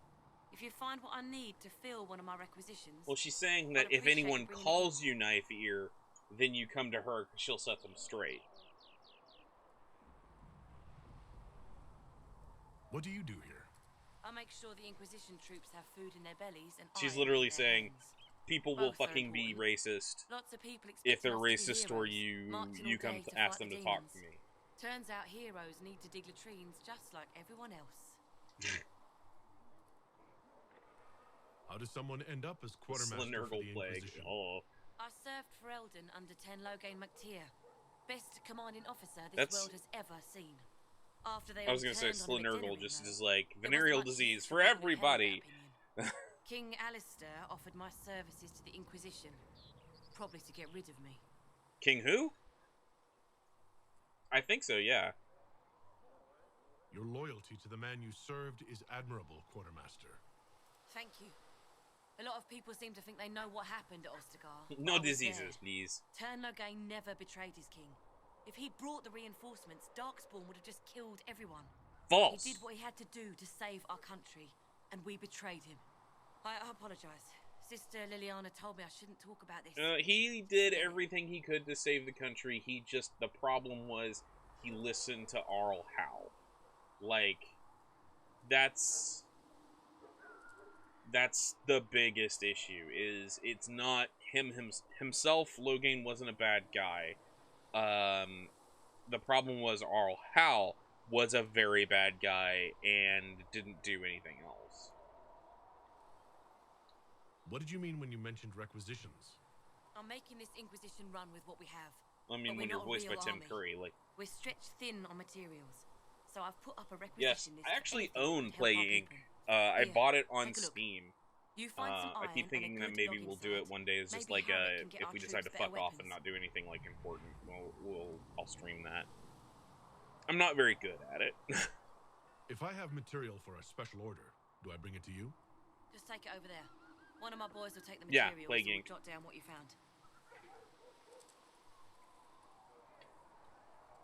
If you find what I need to fill one of my requisitions... Well, she's saying that if anyone calls you knife ear, then you come to her, because she'll set them straight. What do you do here? I make sure the Inquisition troops have food in their bellies and she's literally saying people will fucking be racist if they're racist or you come to ask them to talk to me. Turns out heroes need to dig latrines just like everyone else. How does someone end up as quartermaster for the Inquisition? Oh. I served for Eldon under Ten Loghain MacTier, best commanding officer this world has ever seen. After they I was going to say Slinurgle just is like venereal disease for everybody. King Alistair offered my services to the Inquisition, probably to get rid of me. King who? I think so, yeah. Your loyalty to the man you served is admirable, Quartermaster. Thank you. A lot of people seem to think they know what happened at Ostagar. No diseases, please. Ten Loghain never betrayed his king. If he'd brought the reinforcements, Darkspawn would have just killed everyone. False. He did what he had to do to save our country, and we betrayed him. I apologize. Sister Liliana told me I shouldn't talk about this. He did everything he could to save the country. The problem was he listened to Arl Howe. Like, that's the biggest issue. It's not himself. Loghain wasn't a bad guy. The problem was Arl Howe was a very bad guy and didn't do anything else. What did you mean when you mentioned requisitions? I'm making this Inquisition run with what we have. I mean, when you're voiced by Tim Curry, like... We're stretched thin on materials, so I've put up a requisition list. Yes, I actually own Plague Inc. I bought it on Steam. I keep thinking that maybe we'll do it one day. It's just like if we decide to fuck off and not do anything like important, I'll stream that. I'm not very good at it. If I have material for a special order, do I bring it to you? Just take it over there. One of my boys will take the materials and we'll jot down what you found.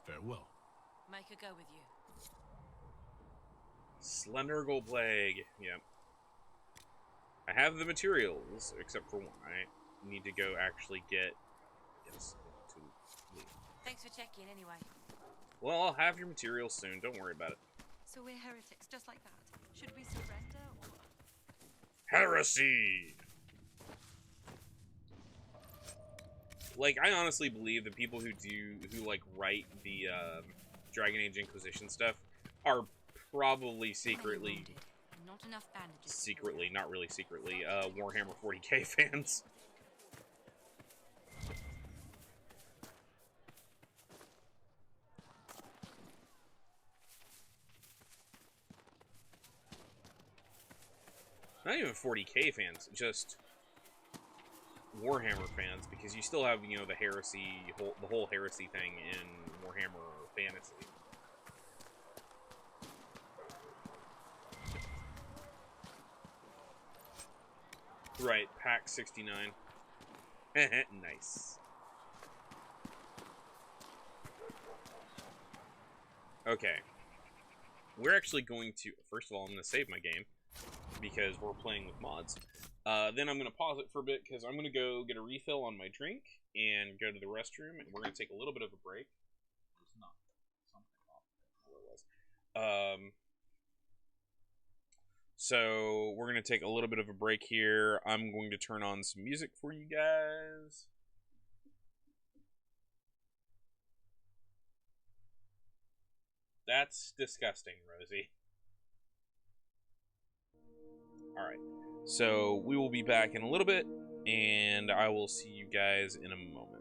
Farewell. Make her go with you. Slendergle Plague. Yep. I have the materials, except for one. I need to go actually get... Thanks for checking anyway. Well, I'll have your materials soon. Don't worry about it. So we're heretics, just like that. Should we surrender or... Heresy! Like, I honestly believe the people who write the Dragon Age Inquisition stuff are probably secretly, not really secretly, Warhammer 40k fans. Not even 40k fans, just Warhammer fans, because you still have, the heresy, the whole heresy thing in Warhammer Fantasy. Right, pack 69. Nice. Okay. We're actually going to, first of all, I'm going to save my game, because we're playing with mods. Then I'm going to pause it for a bit, because I'm going to go get a refill on my drink, and go to the restroom, and we're going to take a little bit of a break. There's not something off. So, we're going to take a little bit of a break here. I'm going to turn on some music for you guys. That's disgusting, Rosie. Alright, so we will be back in a little bit, and I will see you guys in a moment.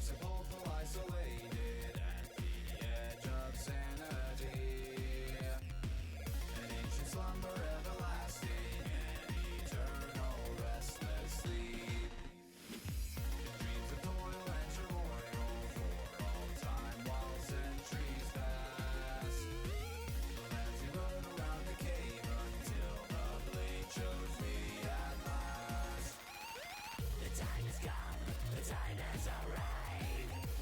sepulchral, isolated at the edge of sanity. An ancient slumber everlasting, an eternal restless sleep. In dreams of toil and turmoil for all time while centuries pass. The lands we rode around the cave until the blade chose me at last. The time has come, the time has arrived.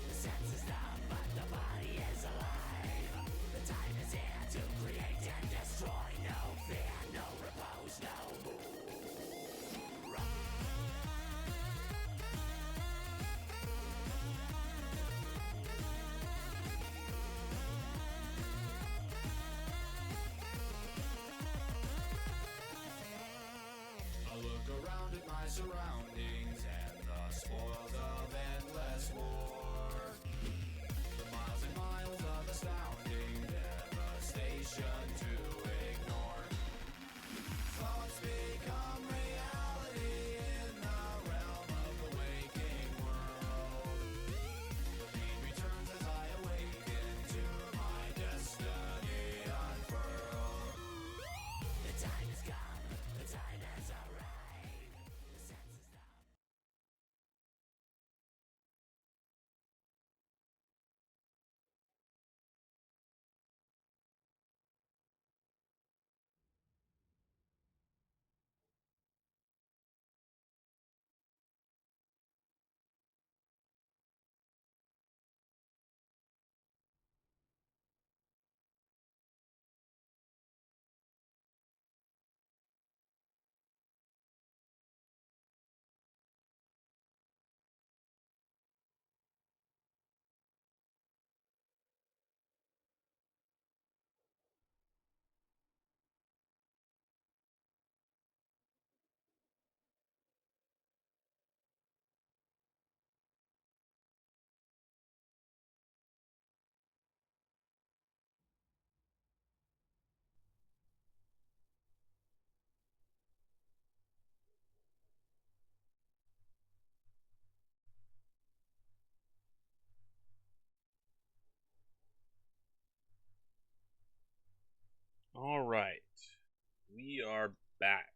The senses numb, but the body is alive. The time is here to create and destroy. No fear, no repose, no move. I look around at my surroundings and the spoils of endless war. The miles and miles of astounding devastation to ignore. Thoughts become reality in the realm of the waking world. The pain returns as I awaken to my destiny unfurled. The time has come, the time has arrived. The senses numb. All right, we are back.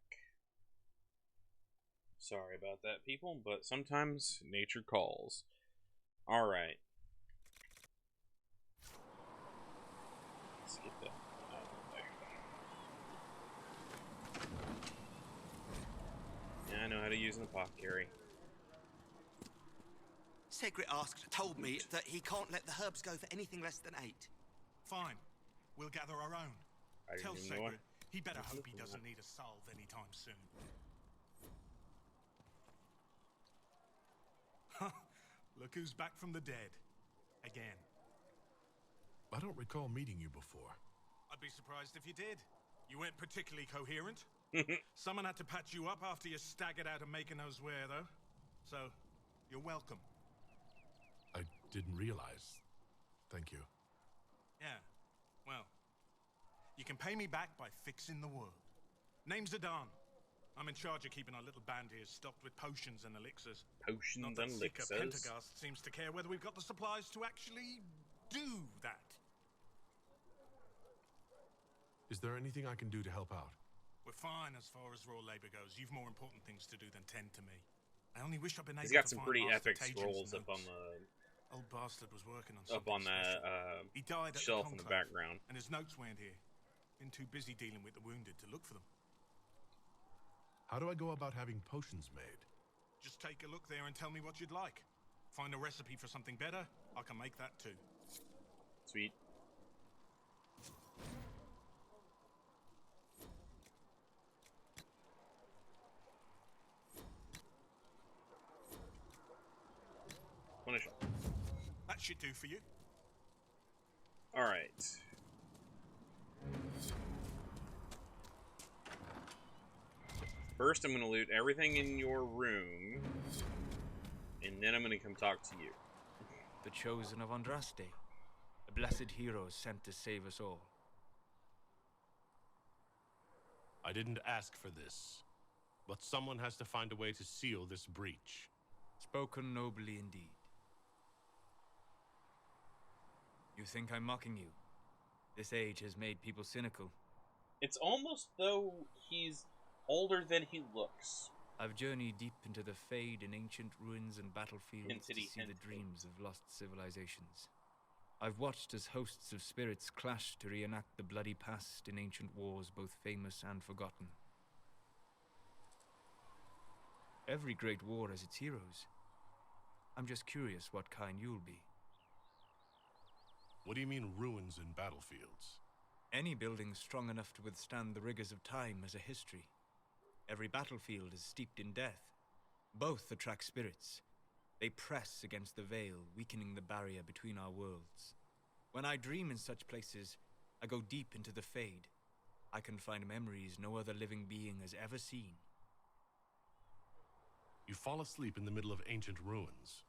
Sorry about that, people, but sometimes nature calls. All right. Let's get that out of there. Yeah, I know how to use an apothecary. Segrit told me that he can't let the herbs go for anything less than 8. Fine. We'll gather our own. I Tell didn't even know Segrit he better hope he doesn't need a salve anytime soon. Look who's back from the dead. Again. I don't recall meeting you before. I'd be surprised if you did. You weren't particularly coherent. Someone had to patch you up after you staggered out of making those wear, though. So, you're welcome. I didn't realize. Thank you. Yeah, well, you can pay me back by fixing the world. Name's Adan. I'm in charge of keeping our little band here stocked with potions and elixirs. Potions Not that and Seeker elixirs? Pentagast seems to care whether we've got the supplies to actually do that. Is there anything I can do to help out? We're fine as far as raw labor goes. You've more important things to do than tend to me. I only wish I'd been able He's got to some find pretty Master epic Tajin's scrolls notes. up on the Old bastard was working on up something on that special. He died at shelf the in the conclave, background. and his notes weren't here. Been too busy dealing with the wounded to look for them. How do I go about having potions made? Just take a look there and tell me what you'd like. Find a recipe for something better, I can make that too. Sweet. Finish him. That should do for you. Alright. First, I'm going to loot everything in your room, and then I'm going to come talk to you. The chosen of Andraste, a blessed hero sent to save us all. I didn't ask for this, but someone has to find a way to seal this breach. Spoken nobly indeed. You think I'm mocking you? This age has made people cynical. It's almost though he's older than he looks. I've journeyed deep into the Fade in ancient ruins and battlefields to see the dreams of lost civilizations. I've watched as hosts of spirits clash to reenact the bloody past in ancient wars, both famous and forgotten. Every great war has its heroes. I'm just curious what kind you'll be. What do you mean, ruins and battlefields? Any building strong enough to withstand the rigors of time has a history. Every battlefield is steeped in death. Both attract spirits. They press against the veil, weakening the barrier between our worlds. When I dream in such places, I go deep into the Fade. I can find memories no other living being has ever seen. You fall asleep in the middle of ancient ruins.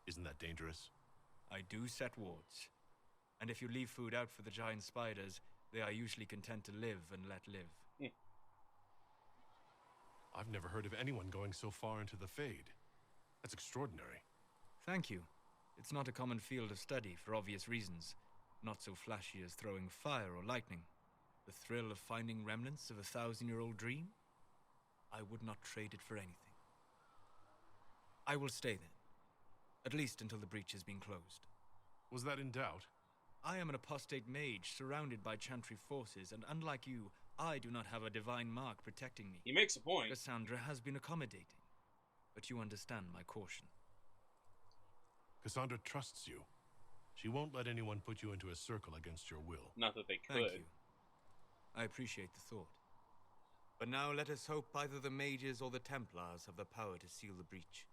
Isn't that dangerous? I do set wards. And if you leave food out for the giant spiders, they are usually content to live and let live. I've never heard of anyone going so far into the Fade. That's extraordinary. Thank you. It's not a common field of study for obvious reasons. Not so flashy as throwing fire or lightning. The thrill of finding remnants of a 1,000-year-old dream? I would not trade it for anything. I will stay then. At least until the breach has been closed. Was that in doubt? I am an apostate mage surrounded by Chantry forces, and unlike you, I do not have a divine mark protecting me. He makes a point. Cassandra has been accommodating, but you understand my caution. Cassandra trusts you. She won't let anyone put you into a circle against your will. Not that they could. Thank you. I appreciate the thought. But now let us hope either the mages or the Templars have the power to seal the breach.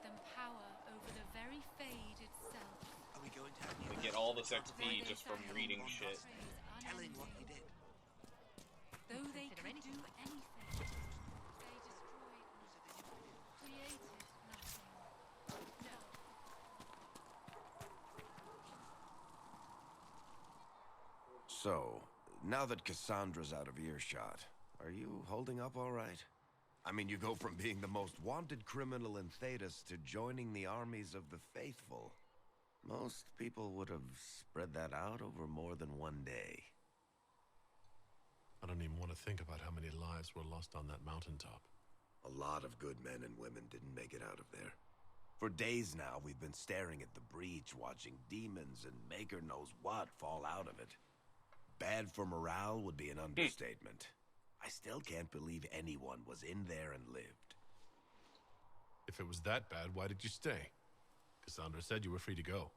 Them power over the very Fade itself. Are we going to have we get all this XP just from reading shit. Telling what he did. Though they could do anything, they destroyed, created nothing. No. So, now that Cassandra's out of earshot, are you holding up all right? I mean, you go from being the most wanted criminal in Thedas to joining the armies of the faithful. Most people would have spread that out over more than one day. I don't even want to think about how many lives were lost on that mountaintop. A lot of good men and women didn't make it out of there. For days now, we've been staring at the breach, watching demons and maker knows what fall out of it. Bad for morale would be an understatement. I still can't believe anyone was in there and lived. If it was that bad, why did you stay? Cassandra said you were free to go.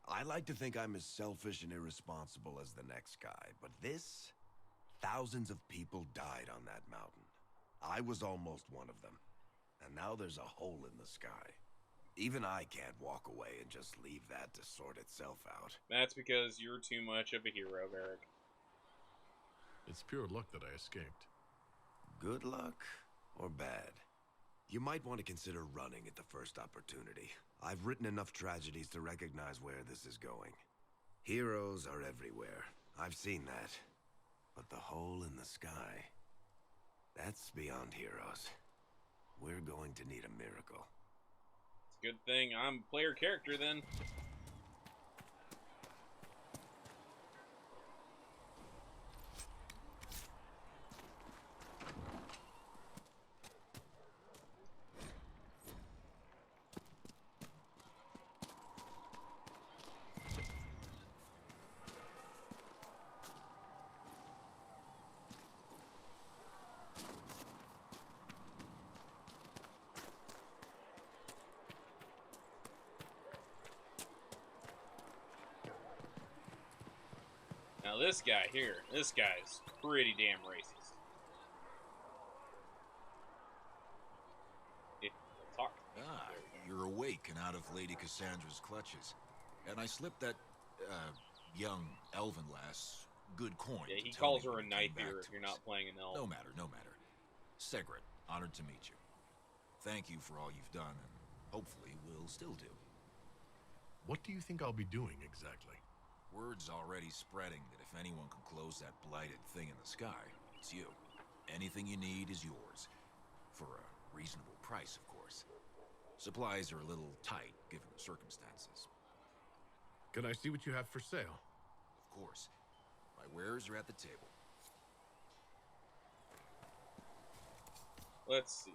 I like to think I'm as selfish and irresponsible as the next guy, but this... Thousands of people died on that mountain. I was almost one of them. And now there's a hole in the sky. Even I can't walk away and just leave that to sort itself out. That's because you're too much of a hero, Eric. It's pure luck that I escaped. Good luck or bad? You might want to consider running at the first opportunity. I've written enough tragedies to recognize where this is going. Heroes are everywhere. I've seen that. But the hole in the sky... that's beyond heroes. We're going to need a miracle. It's a good thing I'm player character then. Now this guy here, this guy's pretty damn racist. If talk. Ah, you're awake and out of Lady Cassandra's clutches. And I slipped that, young elven lass good coin. Yeah, he calls her a knife here if you're not playing an elf. No matter, no matter. Segret, honored to meet you. Thank you for all you've done, and hopefully will still do. What do you think I'll be doing exactly? Word's already spreading that if anyone can close that blighted thing in the sky, it's you. Anything you need is yours. For a reasonable price, of course. Supplies are a little tight, given the circumstances. Can I see what you have for sale? Of course. My wares are at the table. Let's see.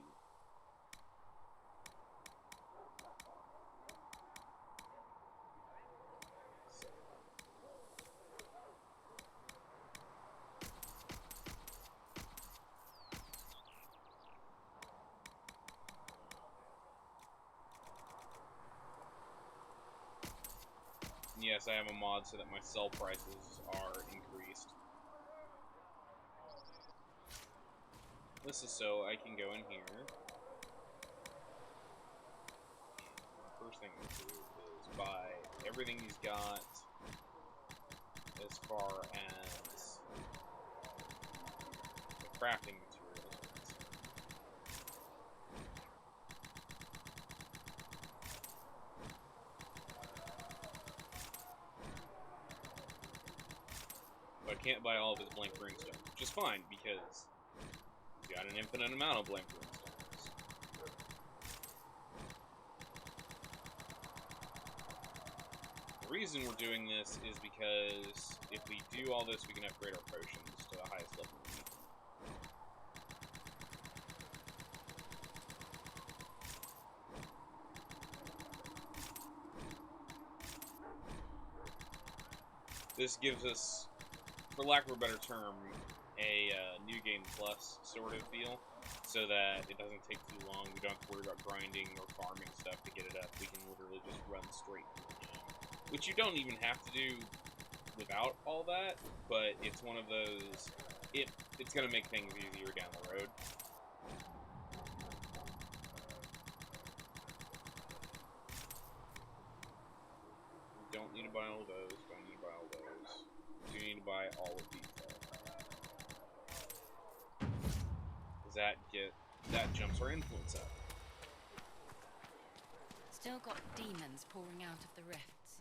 Yes, I have a mod so that my sell prices are increased. This is so I can go in here. First thing to do is buy everything he's got as far as the crafting materials. But I can't buy all of his blank runestone, which is fine because he's got an infinite amount of blank runestones. The reason we're doing this is because if we do all this, we can upgrade our potions to the highest level we need. This gives us, for lack of a better term, a New Game Plus sort of feel, so that it doesn't take too long. We don't have to worry about grinding or farming stuff to get it up. We can literally just run straight through the game. Which you don't even have to do without all that, but it's one of those, it's going to make things easier down the road. Don't need to buy all those, don't need to buy all those. Do need to buy all of these though. Does that jumps our influence up. Still got demons pouring out of the rifts.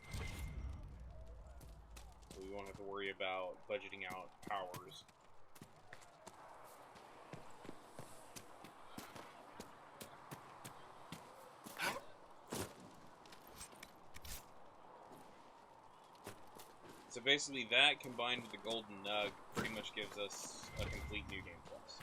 We won't have to worry about budgeting out powers. So basically that combined with the golden nug pretty much gives us a complete New Game Plus.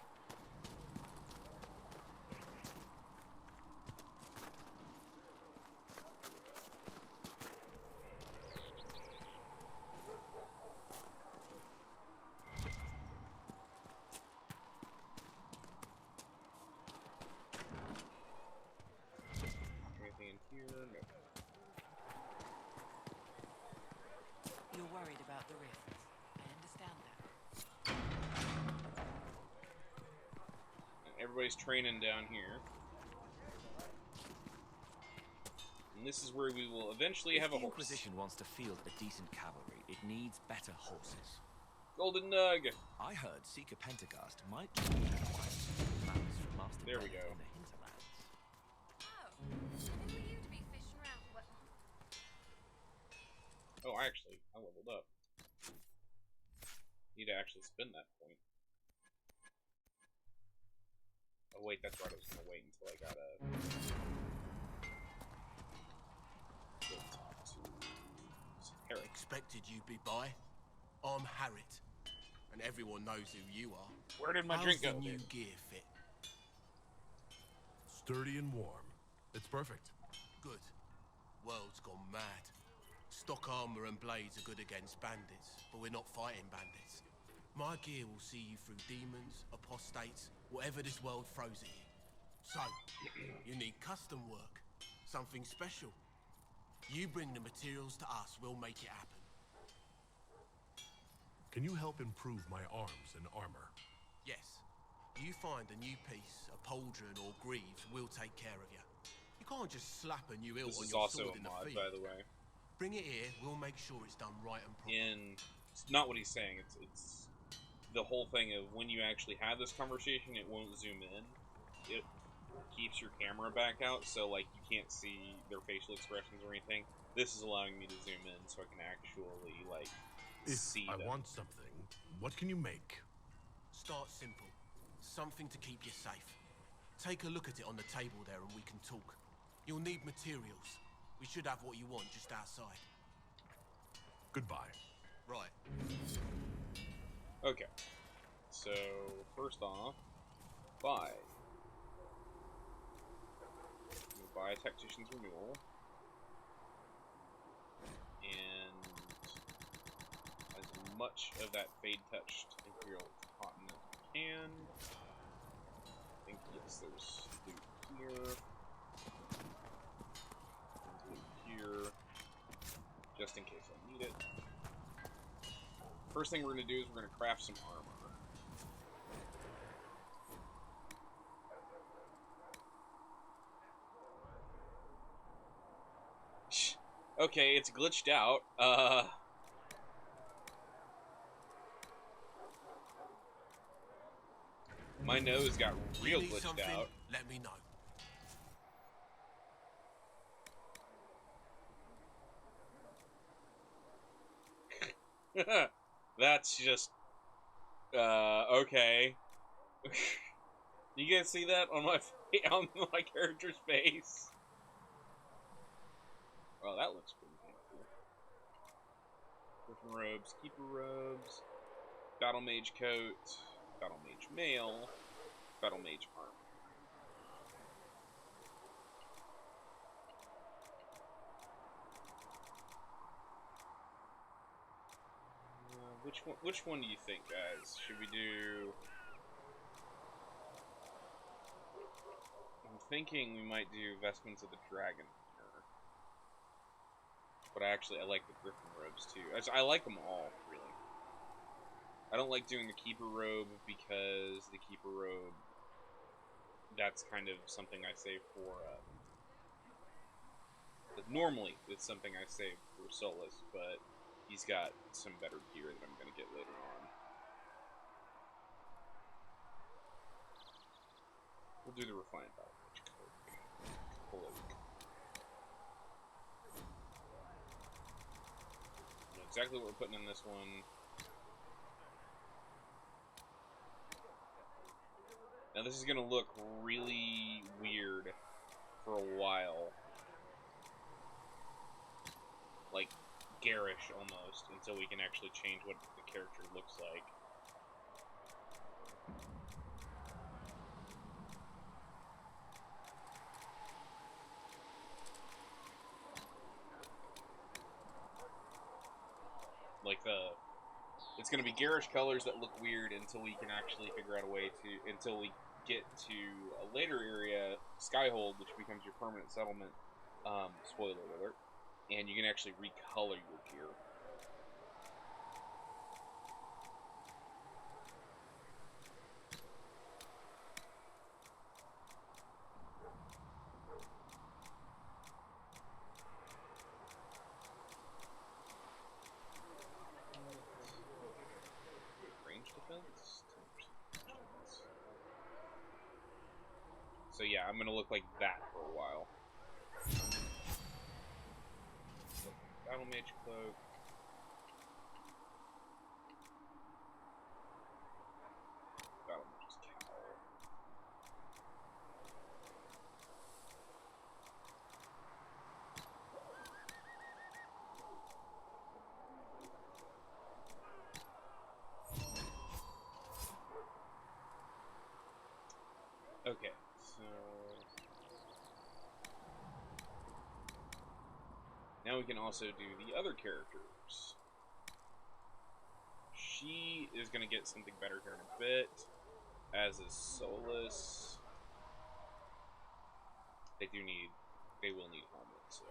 Anything in here? No. You're worried about the rifts. I understand that. Everybody's training down here. And this is where we will eventually have a horse. If the Inquisition wants to field a decent cavalry, it needs better horses. Golden Nug! I heard Seeker Pentagast might be mounts for Master There we go. in the hinterlands. Oh, I leveled up. Need to actually spend that point. Oh wait, that's right, I was gonna wait until I got a... Expected you'd be by. I'm Harriet, and everyone knows who you are. Where did my How's drink go? the new gear fit? Sturdy and warm. It's perfect. Good. World's gone mad. Stock armor and blades are good against bandits, but we're not fighting bandits. My gear will see you through demons, apostates, whatever this world throws at you. So, you need custom work, something special. You bring the materials to us, we'll make it happen. Can you help improve my arms and armor? Yes. You find a new piece, a pauldron or greaves, we'll take care of you. You can't just slap a new hilt on your sword in the field. By the way. Bring it here, we'll make sure it's done right and proper. It's not what he's saying, it's the whole thing of when you actually have this conversation, it won't zoom in. keeps your camera back out, so like you can't see their facial expressions or anything. This is allowing me to zoom in so I can actually like see I them. want something, what can you make? Start simple. Something to keep you safe. Take a look at it on the table there and we can talk. You'll need materials. We should have what you want just outside. Goodbye. Right. Okay. So, first off, buy. We'll buy a Tactician's Renewal. And as much of that Fade-touched Imperial Cotton as we can. I think, yes, there's loot here. There's loot here. Just in case I need it. First thing we're going to do is we're going to craft some armor. Okay, it's glitched out. My nose got real glitched out. Let me know. That's just okay. You guys see that on on my character's face? Well, that looks pretty cool. Griffin robes, keeper robes, battle mage coat, battle mage mail, battle mage armor. Which one do you think, guys? Should we do? I'm thinking we might do Vestments of the Dragon here. But I like the Griffin robes too. I like them all, really. I don't like doing the Keeper robe because the Keeper robe, that's kind of something I save for, normally it's something I save for Solus, but he's got some better gear that I'm going to get later on. We'll do the refined battle mage cloak. I know exactly what we're putting in this one. Now this is going to look really weird for a while. Like garish almost, until we can actually change what the character looks like. It's gonna be garish colors that look weird until we can actually figure out a way to, until we get to a later area, Skyhold, which becomes your permanent settlement, spoiler alert, and you can actually recolor your gear. So yeah, I'm gonna look like that for a while. Battle mage cloak. Battle mage's cowl. Okay. Now we can also do the other characters. She is going to get something better here in a bit, as is Solus. They will need helmets, so.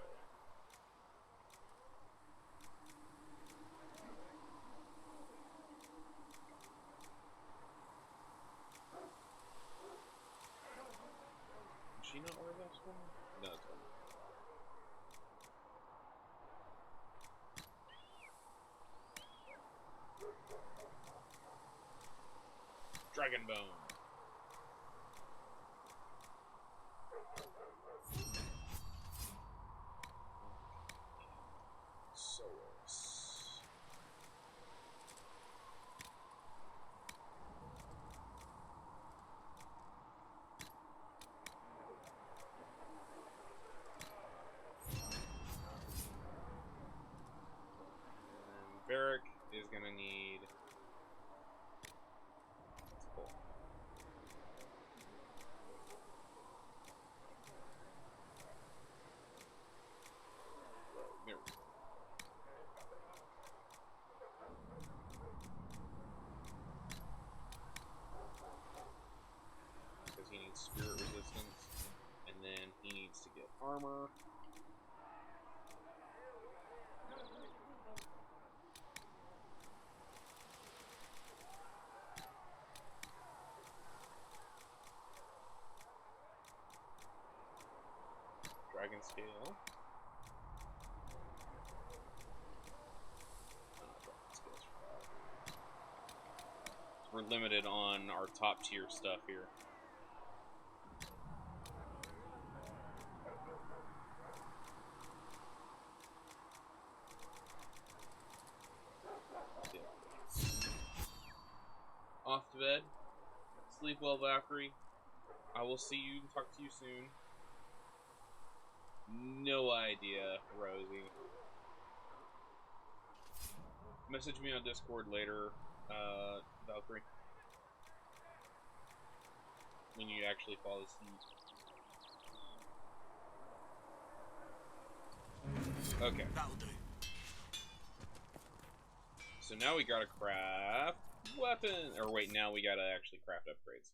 Did she not wear this one? No, it's one. Dragon Bone. strength scale. We're limited on our top tier stuff here. Off to bed. Sleep well, Valkyrie. I will see you and talk to you soon. No idea, Rosie. Message me on Discord later, Valkyrie. When you actually fall asleep. Okay. That'll do. So now we gotta craft weapon. Or wait, now we gotta actually craft upgrades.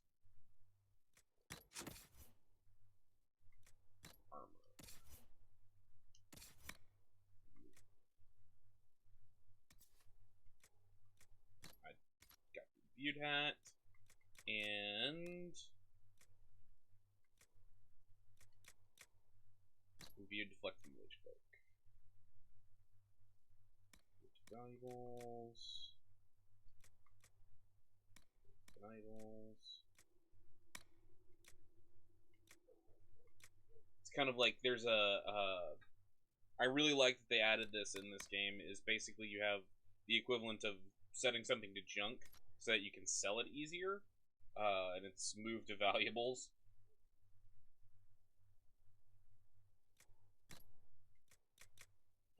Armor. I got the viewed hat. And viewed deflecting witch cloak. Valuables. Valuables. It's kind of like there's I really like that they added this in this game. Is basically you have the equivalent of setting something to junk so that you can sell it easier. And it's moved to valuables.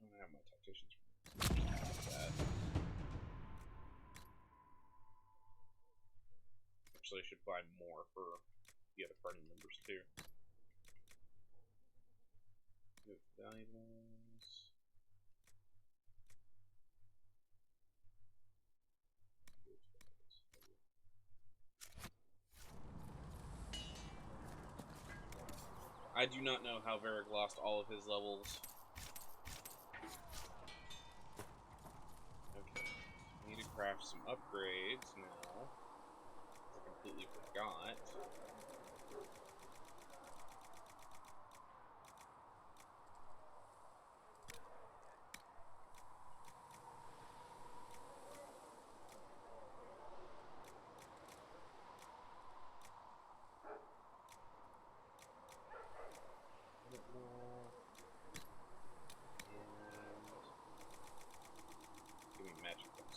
I don't have my tacticians. Actually, I should buy more for the other party members too. Valuables. I do not know how Varric lost all of his levels. Okay, I need to craft some upgrades now. I completely forgot.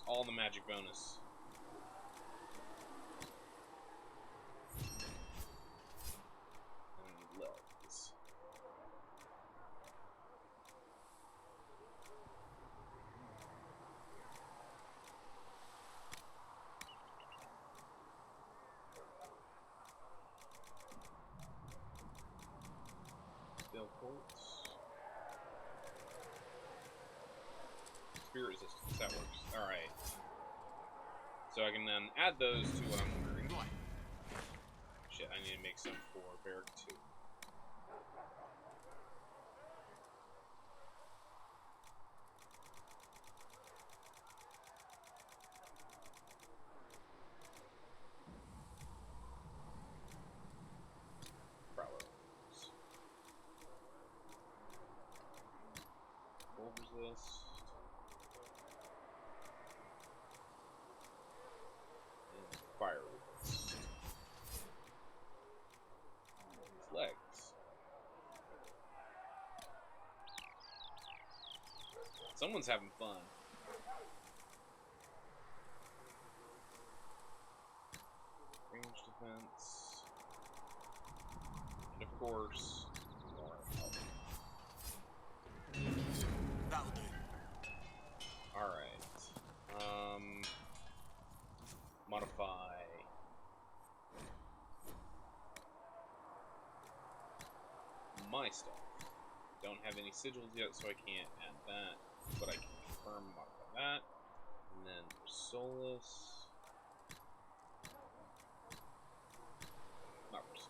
All the magic bonus. And legs. Steel quartz. Spear resistance, that works. Alright. So I can then add those to what I'm wearing. Shit, I need to make some for Varric too. Prowess. What was this? Fire resist. His legs. Someone's having fun. Range defense. And of course, more health. That'll do. Alright. Modify. My stuff. Don't have any sigils yet, so I can't add that. But I can confirm, modify that. And then Solus. Not for Solus.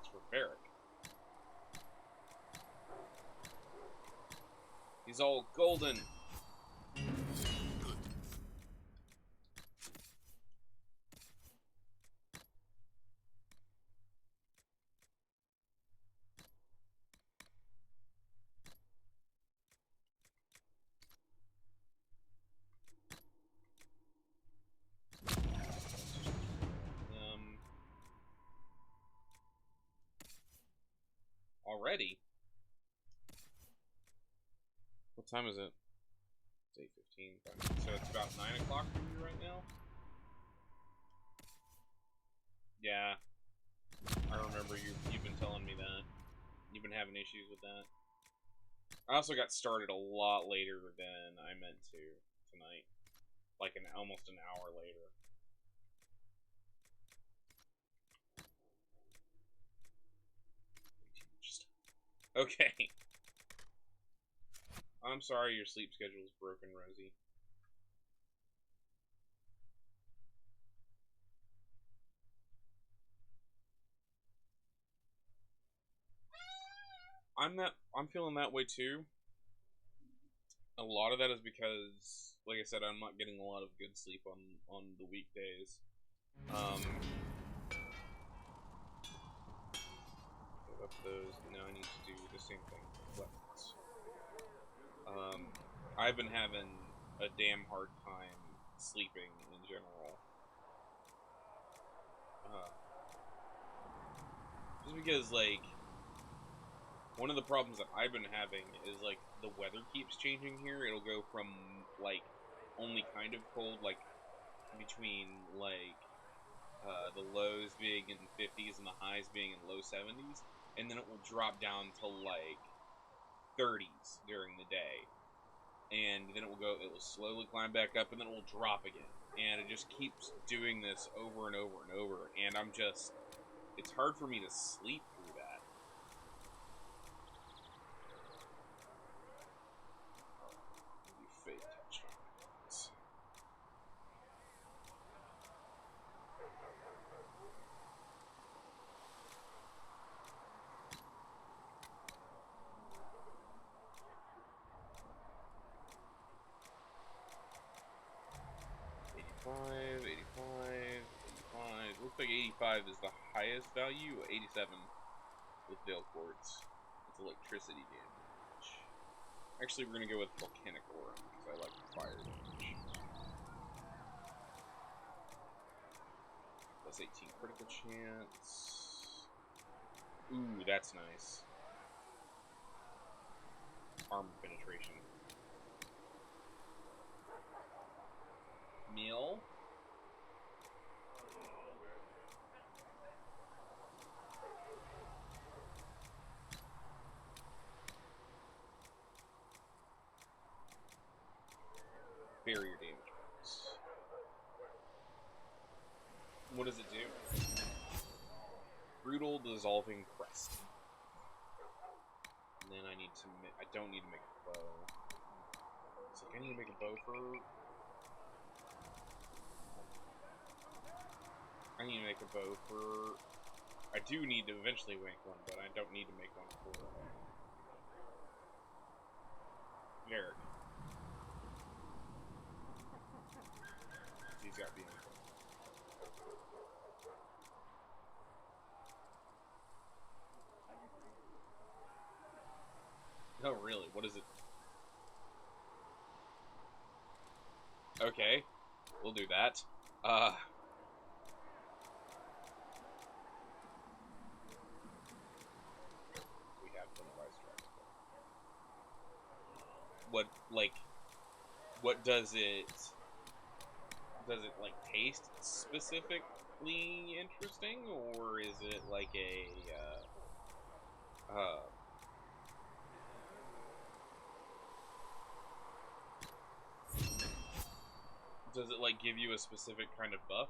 It's for Varric. He's all golden. already? What time is it? It's 8:15. So it's about 9 o'clock for you right now? Yeah. I remember you've been telling me that. You've been having issues with that. I also got started a lot later than I meant to tonight. Like almost an hour later. Okay. I'm sorry your sleep schedule is broken, Rosie. I'm feeling that way too. A lot of that is because, like I said, I'm not getting a lot of good sleep on the weekdays. Give up those. Now I need to do the same thing with weapons. I've been having a damn hard time sleeping in general. Just because, like, one of the problems that I've been having is, like, the weather keeps changing here. It'll go from, like, only kind of cold, like, between, like, the lows being in the 50s and the highs being in low 70s, and then it will drop down to, like, 30s during the day. And then it will slowly climb back up, and then it will drop again. And it just keeps doing this over and over and over, and it's hard for me to sleep through that. Fake touchdowns. Looks like 85 is the highest value. 87 with Veil Quartz. It's electricity damage. Actually, we're gonna go with volcanic aura because I like fire damage. Plus 18 critical chance. Ooh, that's nice. Armor penetration. Meal. Barrier damage. What does it do? Brutal dissolving crest. And then I don't need to make a bow. It's like I need to make a bow for. I need to make a bow for. I do need to eventually make one, but I don't need to make one for Varric. He's got being. Oh, really? What is it? Okay, we'll do that. We have Pennywise Dragon. What does it? Does it, like, taste specifically interesting, or is it like a, does it, like, give you a specific kind of buff?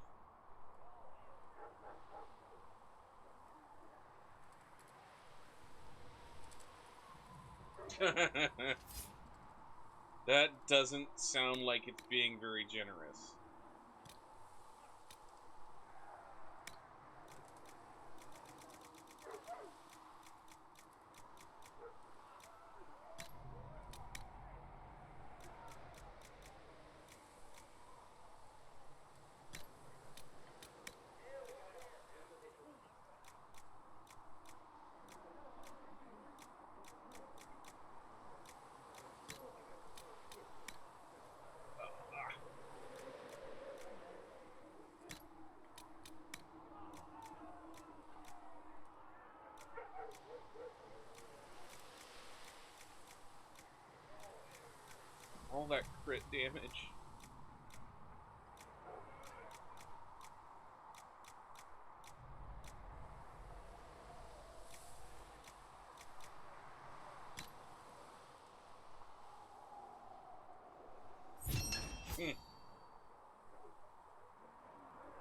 That doesn't sound like it's being very generous. All that crit damage.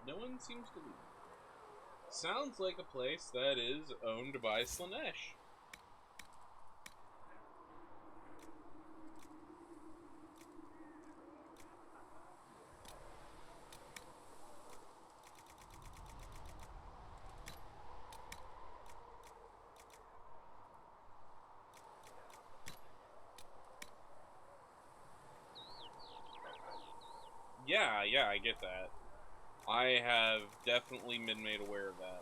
No one seems to leave. Sounds like a place that is owned by Slaanesh. Yeah, I get that. I have definitely been made aware of that.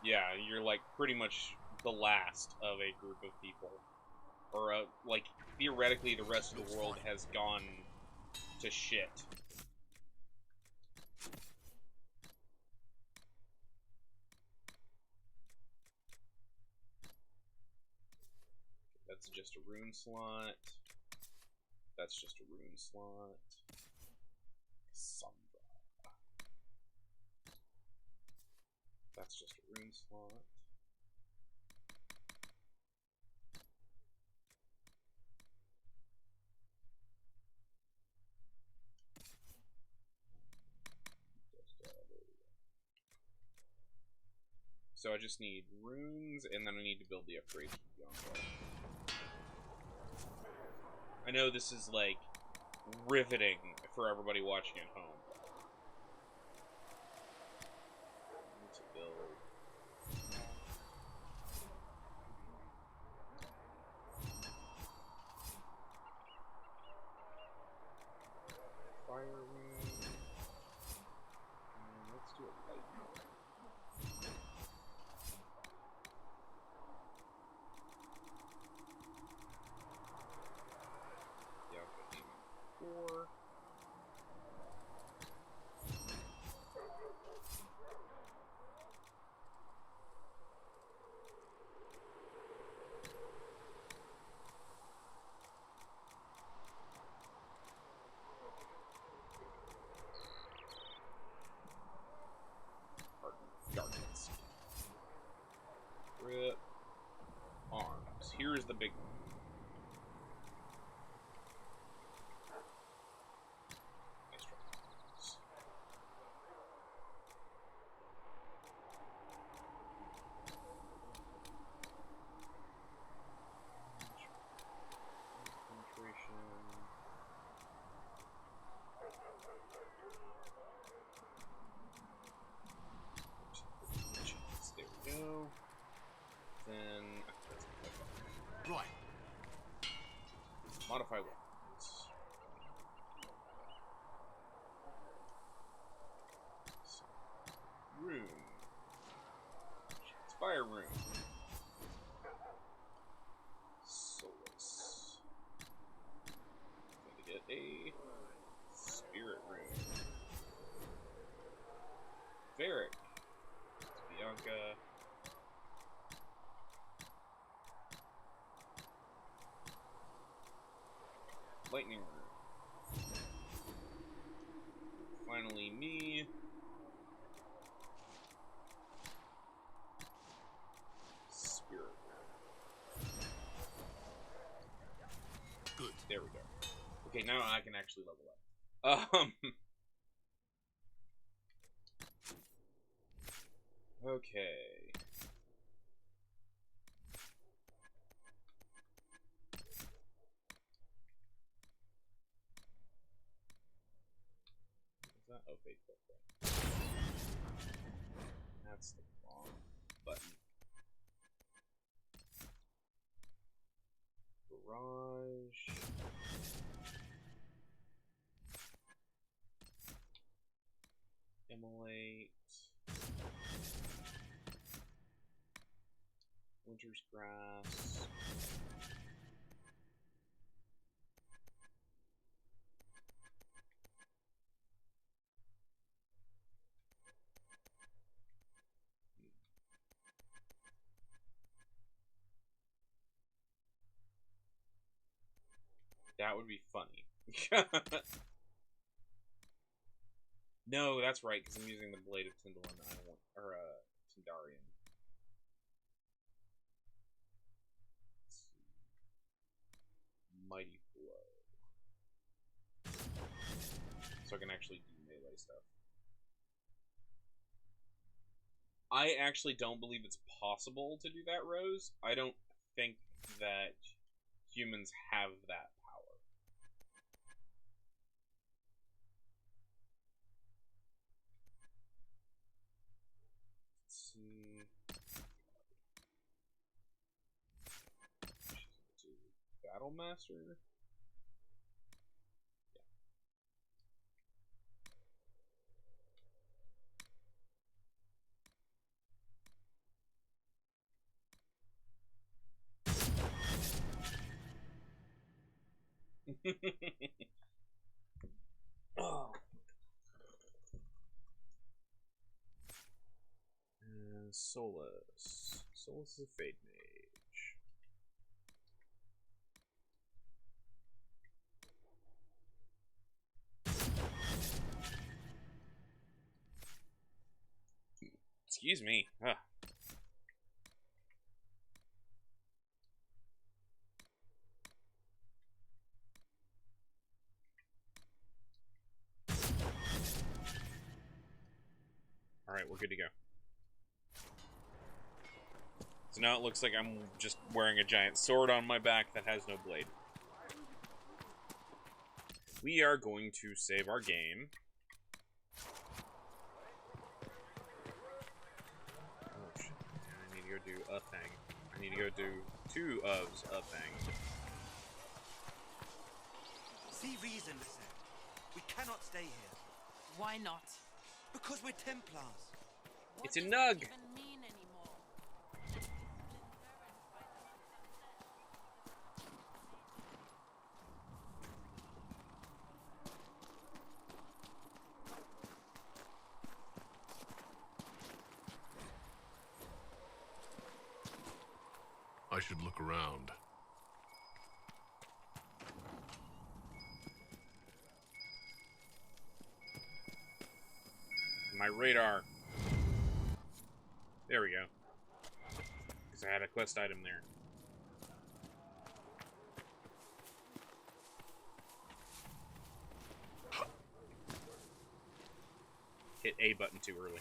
Yeah, you're like pretty much the last of a group of people. Or, like, theoretically the rest of the world has gone to shit. That's just a rune slot. That's just a rune slot. Sombra. That's just a rune slot. So I just need runes, and then I need to build the upgrades for Bianca. I know this is, like, riveting for everybody watching at home. I need to build... Fire rune. And let's do a light rune. Four. Darkness. Rip. Arms. Here's the big one. Modify weapons. Rune. It's fire rune. Solace. Gonna get a spirit rune. Varric. It's Bianca. Lightning rune. Finally, me. Spirit rune. Good. There we go. Okay, now I can actually level up. Okay. That? Oh, fake that. That's the wrong button. Garage. Immolate. Winter's Grass. That would be funny. No, that's right, because I'm using the Blade of Tindalin. I don't want, or Tindarian. Mighty Blow. So I can actually do melee stuff. I actually don't believe it's possible to do that, Rose. I don't think that humans have that power. Let's see. Battle Master? Oh. And Solus. Solus is a Fade Mage. Excuse me. Ugh. Alright, we're good to go. So now it looks like I'm just wearing a giant sword on my back that has no blade. We are going to save our game. Oh shit. I need to go do a thing. I need to go do 2 ofs a thing. See reason, Lisette. We cannot stay here. Why not? Because we're Templars. It's a nug! I should look around. My radar. There we go. Because I had a quest item there. Hit A button too early.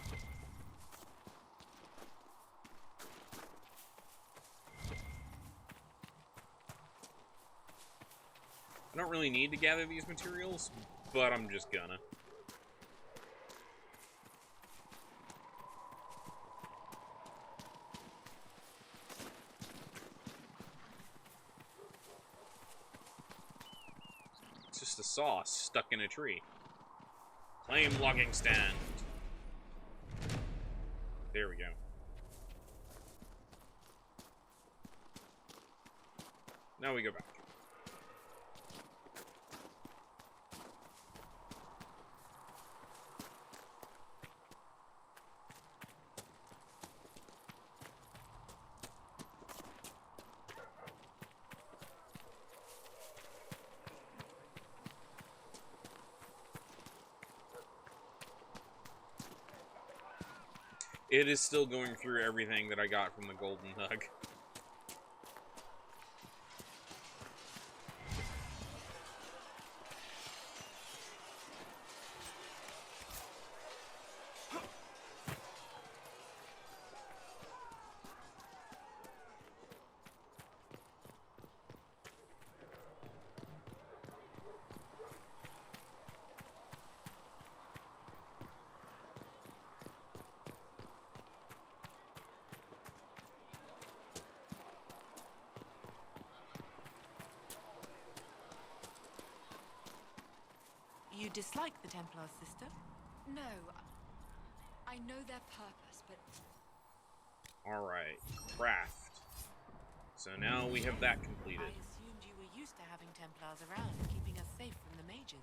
I don't really need to gather these materials, but I'm just gonna. It's just a saw stuck in a tree. Flame logging stand. There we go. Now we go back. It is still going through everything that I got from the Golden Hug. You dislike the Templars, sister? No. I know their purpose, but... Alright. Craft. So now we have that completed. I assumed you were used to having Templars around, keeping us safe from the mages.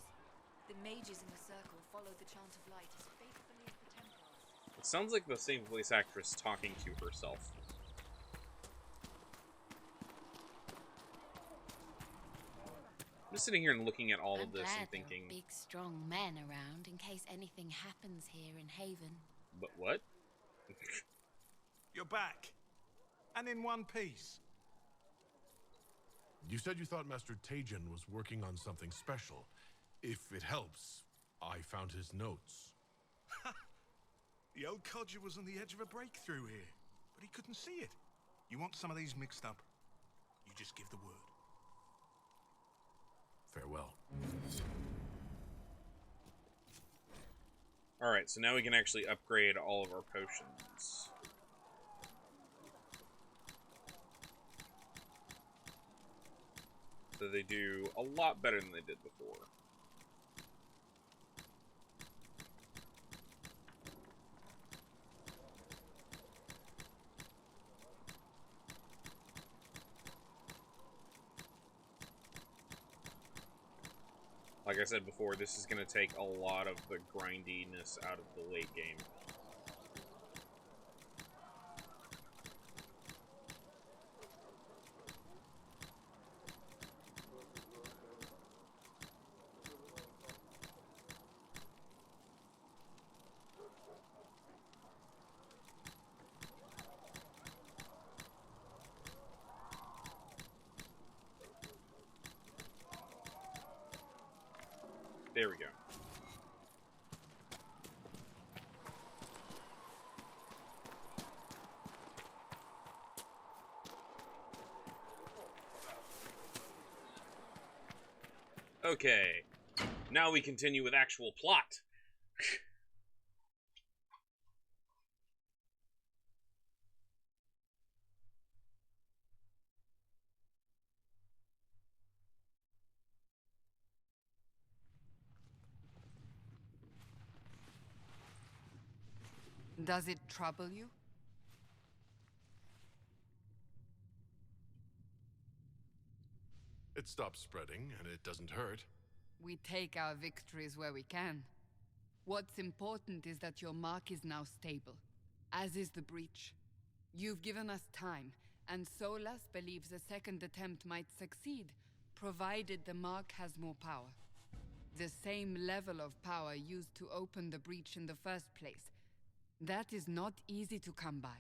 The mages in the circle follow the chant of light as faithfully as the Templars. It sounds like the same voice actress talking to herself. I'm just sitting here and looking at all I'm of this glad and thinking, there are big, strong men around in case anything happens here in Haven. but what? You're back. And in one piece. You said you thought Master Tejan was working on something special. If it helps, I found his notes. The old codger was on the edge of a breakthrough here, but he couldn't see it. You want some of these mixed up? You just give the word. Farewell. Alright, so now we can actually upgrade all of our potions. So they do a lot better than they did before. Like I said before, this is going to take a lot of the grindiness out of the late game. There we go. Okay. Now we continue with actual plot. Does it trouble you? It stops spreading, and it doesn't hurt. We take our victories where we can. What's important is that your mark is now stable, as is the breach. You've given us time, and Solas believes a second attempt might succeed, provided the mark has more power. The same level of power used to open the breach in the first place. That is not easy to come by.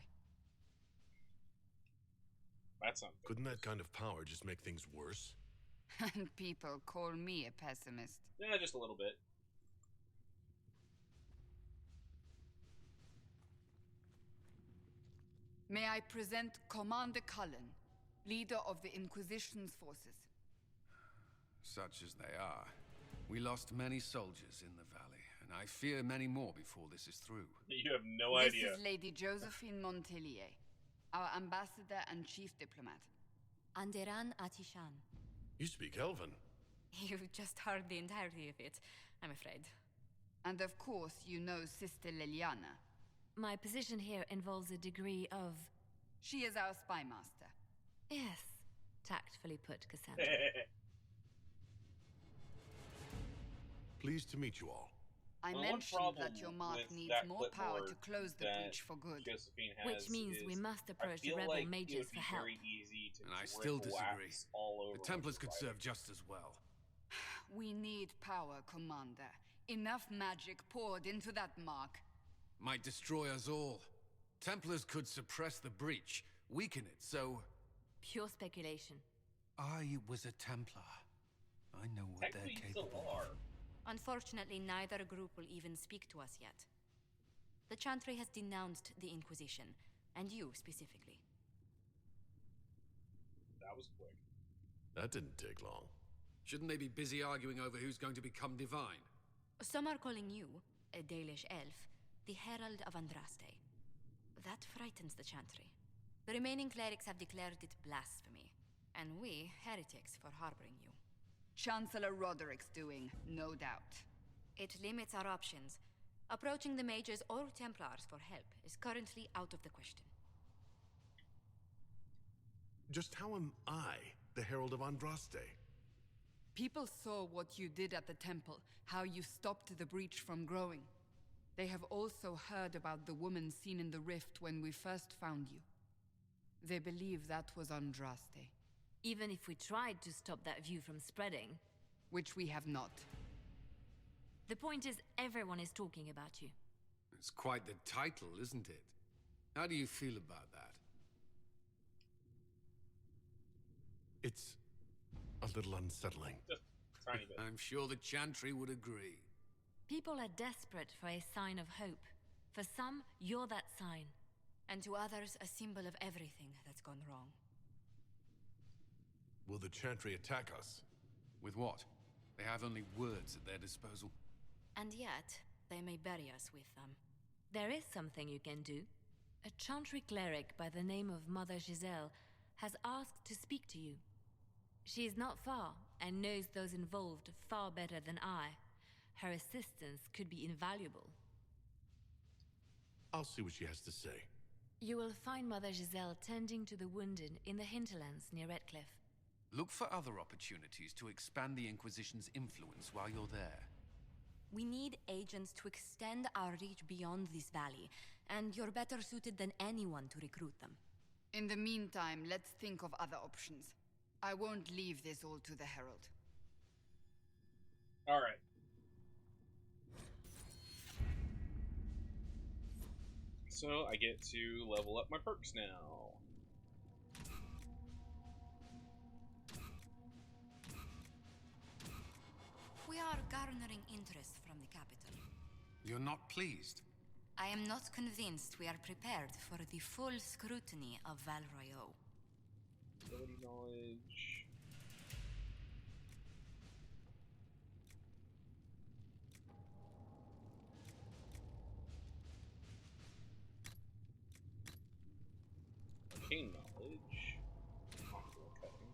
That's something. Couldn't that kind of power just make things worse? And people call me a pessimist. Yeah, just a little bit. May I present Commander Cullen, leader of the Inquisition's forces. Such as they are. We lost many soldiers in the valley, and I fear many more before this is through. You have no idea. This is Lady Josephine Montelier, our ambassador and chief diplomat. Anderan Atishan. You speak Elven. You've just heard the entirety of it, I'm afraid. And of course, you know Sister Liliana. My position here involves a degree of... She is our spy master. Yes, tactfully put, Cassandra. Pleased to meet you all. I mentioned that your mark needs more power to close the breach for good. Which means we must approach the rebel mages for help. And I still disagree. The Templars could serve just as well. We need power, Commander. Enough magic poured into that mark. Might destroy us all. Templars could suppress the breach, weaken it, so... Pure speculation. I was a Templar. I know what they're capable of. Unfortunately, neither group will even speak to us yet. The Chantry has denounced the Inquisition, and you specifically. That was quick. That didn't take long. Shouldn't they be busy arguing over who's going to become divine? Some are calling you, a Dalish elf, the Herald of Andraste. That frightens the Chantry. The remaining clerics have declared it blasphemy, and we, heretics, for harboring you. Chancellor Roderick's doing, no doubt. It limits our options. Approaching the mages or Templars for help is currently out of the question. Just how am I the Herald of Andraste? People saw what you did at the temple, how you stopped the breach from growing. They have also heard about the woman seen in the rift when we first found you. They believe that was Andraste. Even if we tried to stop that view from spreading, which we have not. The point is, everyone is talking about you. It's quite the title, isn't it? How do you feel about that? It's a little unsettling. Just a tiny bit. I'm sure the Chantry would agree. People are desperate for a sign of hope. For some, you're that sign. And to others, a symbol of everything that's gone wrong. Will the Chantry attack us? With what? They have only words at their disposal. And yet, they may bury us with them. There is something you can do. A Chantry cleric by the name of Mother Giselle has asked to speak to you. She is not far and knows those involved far better than I. Her assistance could be invaluable. I'll see what she has to say. You will find Mother Giselle tending to the wounded in the hinterlands near Redcliffe. Look for other opportunities to expand the Inquisition's influence while you're there. We need agents to extend our reach beyond this valley, and you're better suited than anyone to recruit them. In the meantime, let's think of other options. I won't leave this all to the Herald. Alright. So I get to level up my perks now. We are garnering interest from the capital. You're not pleased? I am not convinced we are prepared for the full scrutiny of Val Royeaux. Ability knowledge. Arcane knowledge. Possible cutting.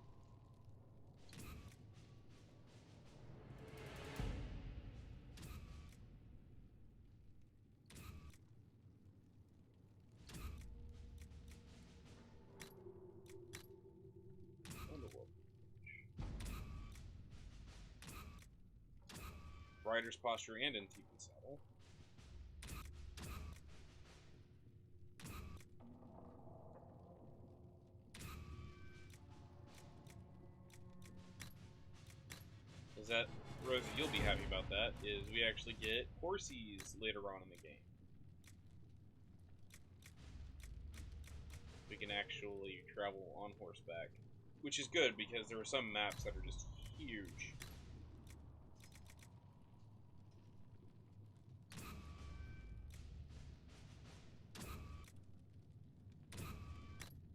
Rider's posture and in TP saddle. Is that, Rosie, you'll be happy about that, is we actually get horsies later on in the game. We can actually travel on horseback, which is good because there are some maps that are just huge.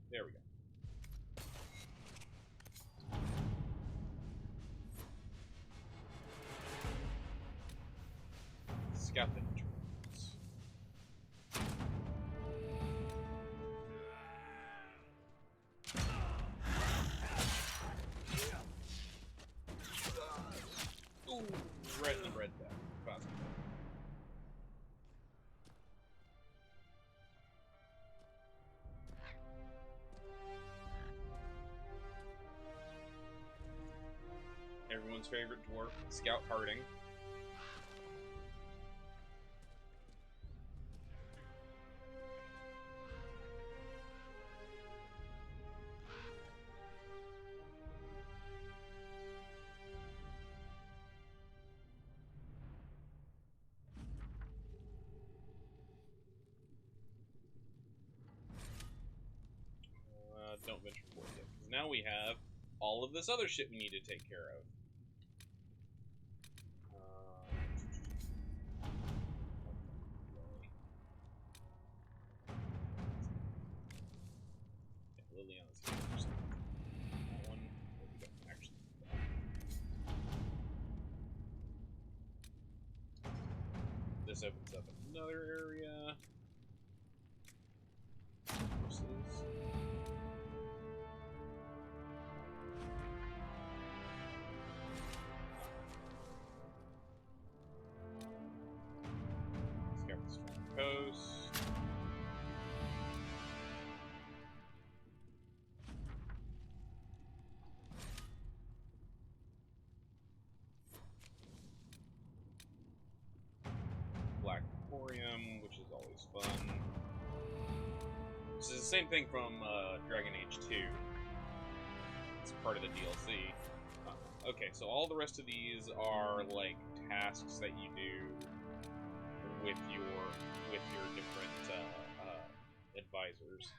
There we go. Scout the entrance. Ooh, red and red back. Possible. Everyone's favorite dwarf, Scout Harding. Don't venture forth yet, because now we have all of this other shit we need to take care of. Liliana's here first. That one, we don't actually do that. This opens up another area. Horses. Scout the strong coast. Black Emporium, which is always fun. This is the same thing from Dragon Age 2. It's part of the DLC. Okay, so all the rest of these are like tasks that you do with your different advisors,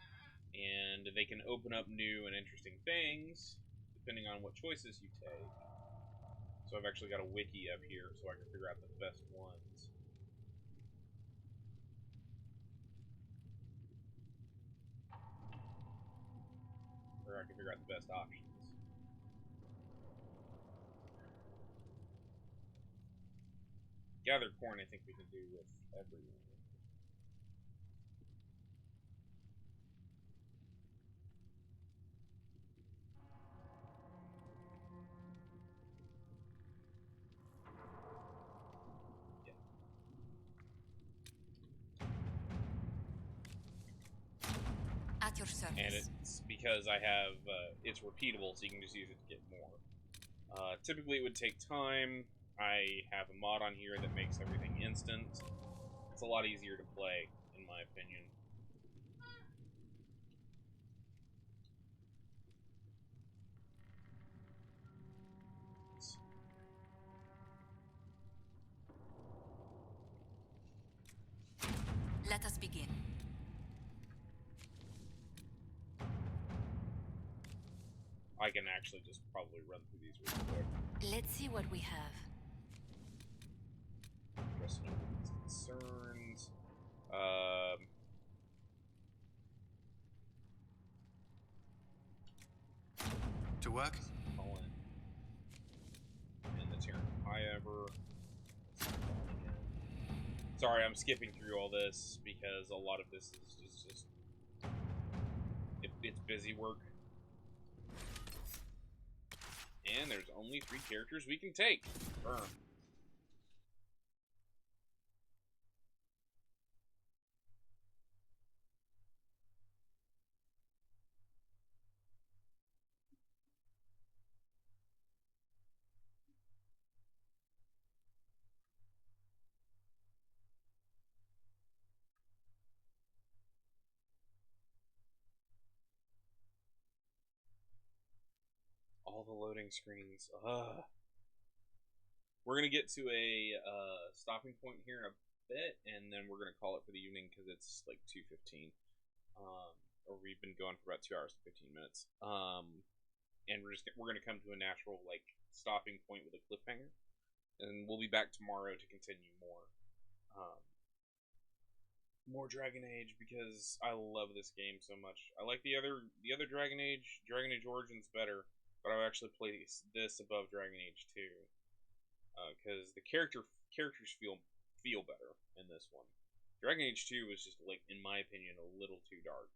and they can open up new and interesting things depending on what choices you take. So I've actually got a wiki up here so I can figure out the best ones. Or I can figure out the best options. Gather corn, I think we can do with everyone. At your service. And it's because I have, it's repeatable, so you can just use it to get more. Typically it would take time. I have a mod on here that makes everything instant. It's a lot easier to play, in my opinion. Let us begin. I can actually just probably run through these really quick. Let's see what we have. Address no concerns. To work? Colin. And the Terran However. Sorry, I'm skipping through all this because a lot of this is just it's busy work. And there's only 3 characters we can take. Burn. All the loading screens. We're gonna get to a stopping point here in a bit, and then we're gonna call it for the evening because it's like 2:15. Or we've been going for about 2 hours and 15 minutes. And we're gonna come to a natural like stopping point with a cliffhanger, and we'll be back tomorrow to continue more Dragon Age because I love this game so much. I like the other Dragon Age Origins better. But I would actually play this above Dragon Age 2 because the characters feel better in this one. Dragon Age 2 was just like, in my opinion, a little too dark.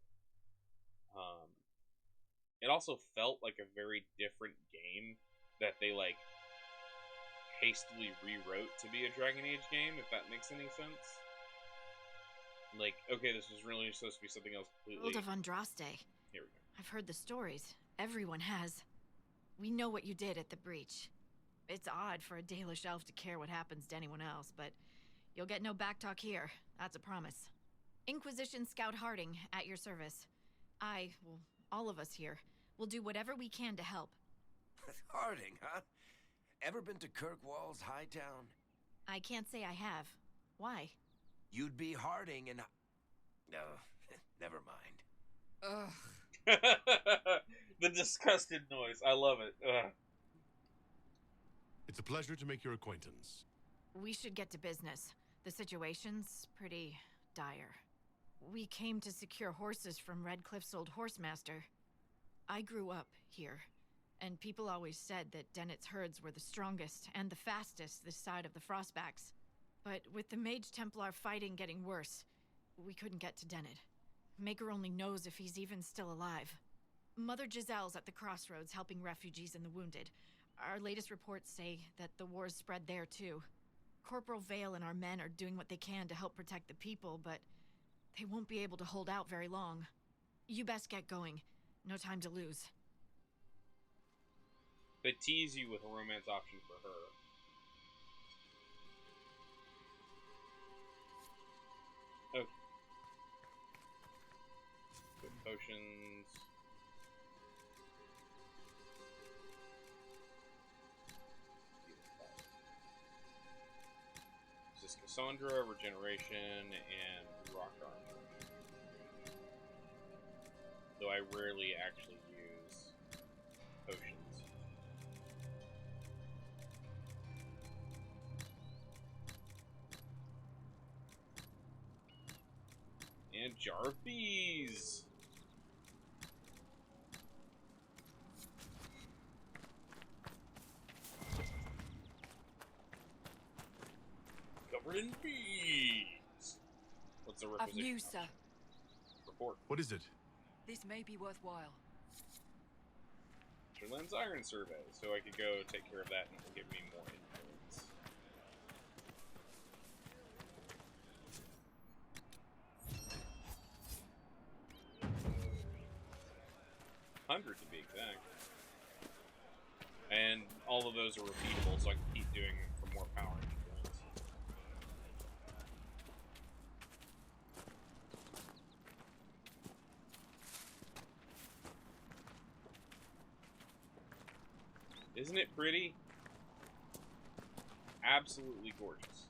It also felt like a very different game that they like hastily rewrote to be a Dragon Age game, if that makes any sense. Like, okay, this was really supposed to be something else completely. World of Andraste. Here we go. I've heard the stories. Everyone has. We know what you did at the breach. It's odd for a Dalish elf to care what happens to anyone else, but you'll get no backtalk here. That's a promise. Inquisition Scout Harding, at your service. All of us here, will do whatever we can to help. Harding, huh? Ever been to Kirkwall's Hightown? I can't say I have. Why? You'd be Harding and... No, never mind. Ugh. The disgusted noise. I love it. Ugh. It's a pleasure to make your acquaintance. We should get to business. The situation's pretty dire. We came to secure horses from Redcliffe's old horsemaster. I grew up here, and people always said that Dennett's herds were the strongest and the fastest this side of the Frostbacks. But with the Mage Templar fighting getting worse, we couldn't get to Dennett. Maker only knows if he's even still alive. Mother Giselle's at the crossroads helping refugees and the wounded. Our latest reports say that the war's spread there too. Corporal Vale and our men are doing what they can to help protect the people, but they won't be able to hold out very long. You best get going. No time to lose. They tease you with a romance option for her. Okay. Good potions. Cassandra, regeneration, and rock armor. Though I rarely actually use potions. And jar of bees! Covered in bees! What's the I've requisition? news, sir. Report. What is it? This may be worthwhile. Sherland's Iron Survey, so I could go take care of that and it will give me more influence. $100 to be exact. And all of those are repeatable, so I can keep doing them for more power and influence. Isn't it pretty? Absolutely gorgeous.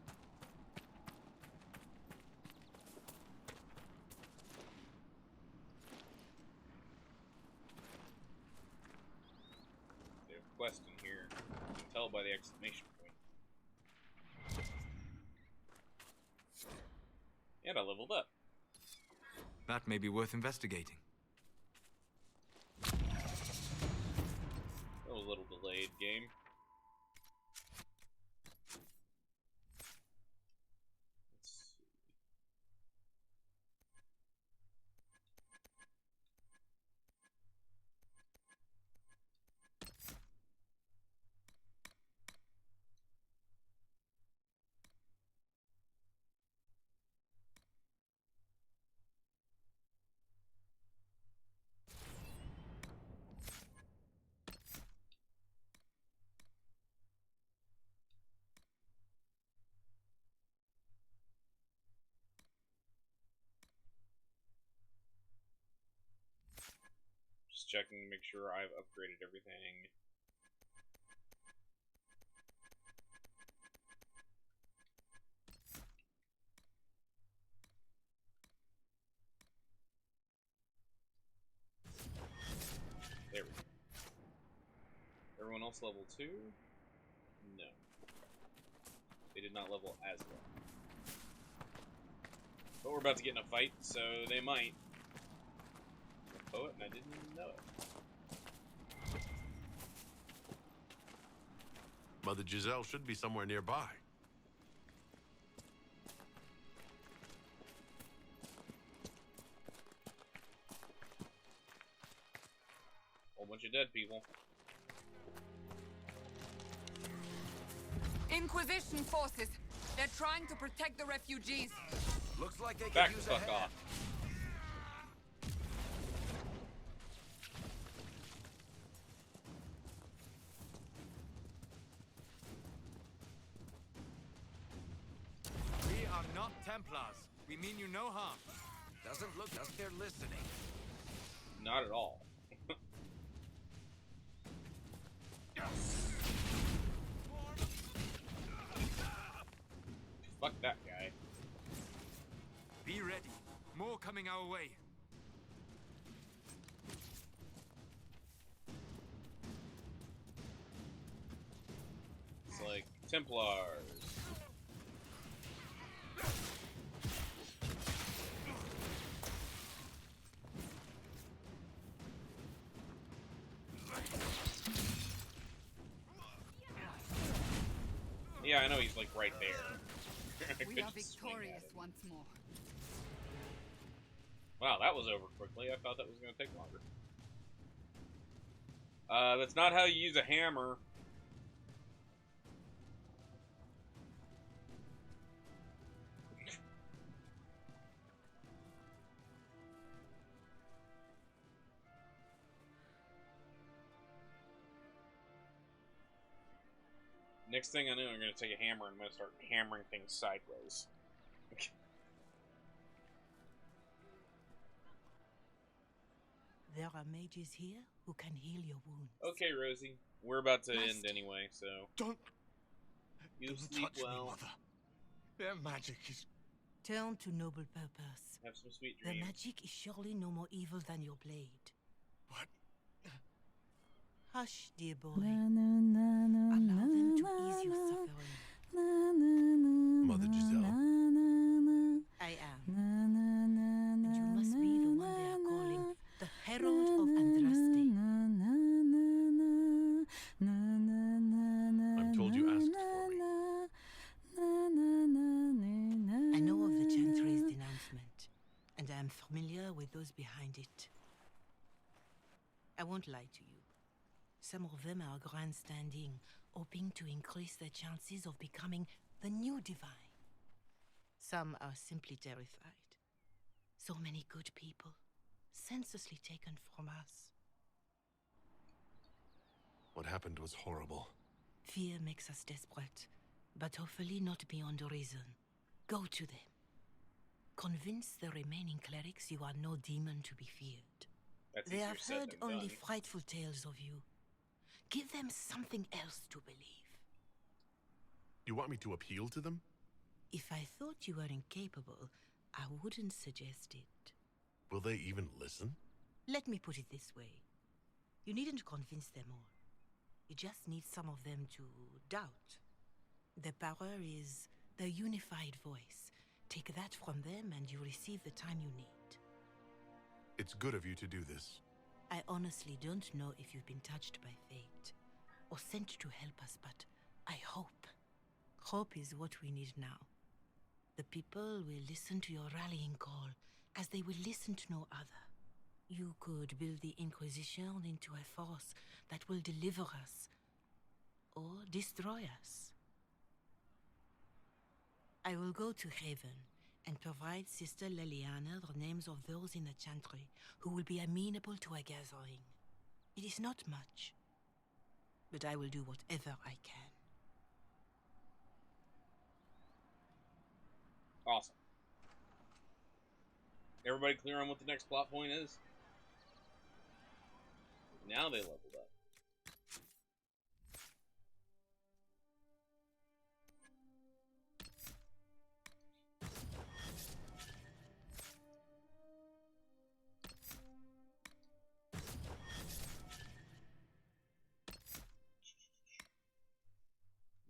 There's a quest in here. You can tell by the exclamation point. And I leveled up. That may be worth investigating. That was a little delayed, game. Let's see. Just checking to make sure I've upgraded everything. There we go. Everyone else level 2? No. They did not level as well. But we're about to get in a fight, so they might. I'm a poet and I didn't even know it. Mother Giselle should be somewhere nearby. Whole bunch of dead people. Inquisition forces. They're trying to protect the refugees. Looks like they Back could use the a fuck hand. off. We are not Templars. We mean you no harm. Doesn't look like they're listening. Not at all. Fuck that guy. Be ready. More coming our way. It's like Templars. Yeah, I know he's like right there. I We could are just swing at victorious him. once more. Wow, that was over quickly. I thought that was going to take longer. That's not how you use a hammer. Next thing I know, I'm going to take a hammer and I'm going to start hammering things sideways. There are mages here who can heal your wounds. Okay, Rosie. We're about to Master. end anyway, so... Don't You Don't sleep touch me, well. Mother. Their magic is... Turn to noble purpose. Have some sweet The dreams. magic is surely no more evil than your blade. What? Hush, dear boy. Allow them to ease your suffering. Mother Giselle. I am. And you must be the one they are calling the Herald of Andraste. I'm told you asked for me. I know of the Chantry's denouncement, and I am familiar with those behind it. I won't lie to you. Some of them are grandstanding, hoping to increase their chances of becoming the new divine. Some are simply terrified. So many good people, senselessly taken from us. What happened was horrible. Fear makes us desperate, but hopefully not beyond reason. Go to them. Convince the remaining clerics you are no demon to be feared. That's They easier have said heard than only done. frightful tales of you. Give them something else to believe. You want me to appeal to them? If I thought you were incapable, I wouldn't suggest it. Will they even listen? Let me put it this way. You needn't convince them all. You just need some of them to doubt. The power is the unified voice. Take that from them and you receive the time you need. It's good of you to do this. I honestly don't know if you've been touched by fate or sent to help us, but I hope. Hope is what we need now. The people will listen to your rallying call as they will listen to no other. You could build the Inquisition into a force that will deliver us or destroy us. I will go to Haven and provide Sister Leliana the names of those in the Chantry who will be amenable to a gathering. It is not much, but I will do whatever I can. Awesome. Everybody clear on what the next plot point is? Now they leveled up.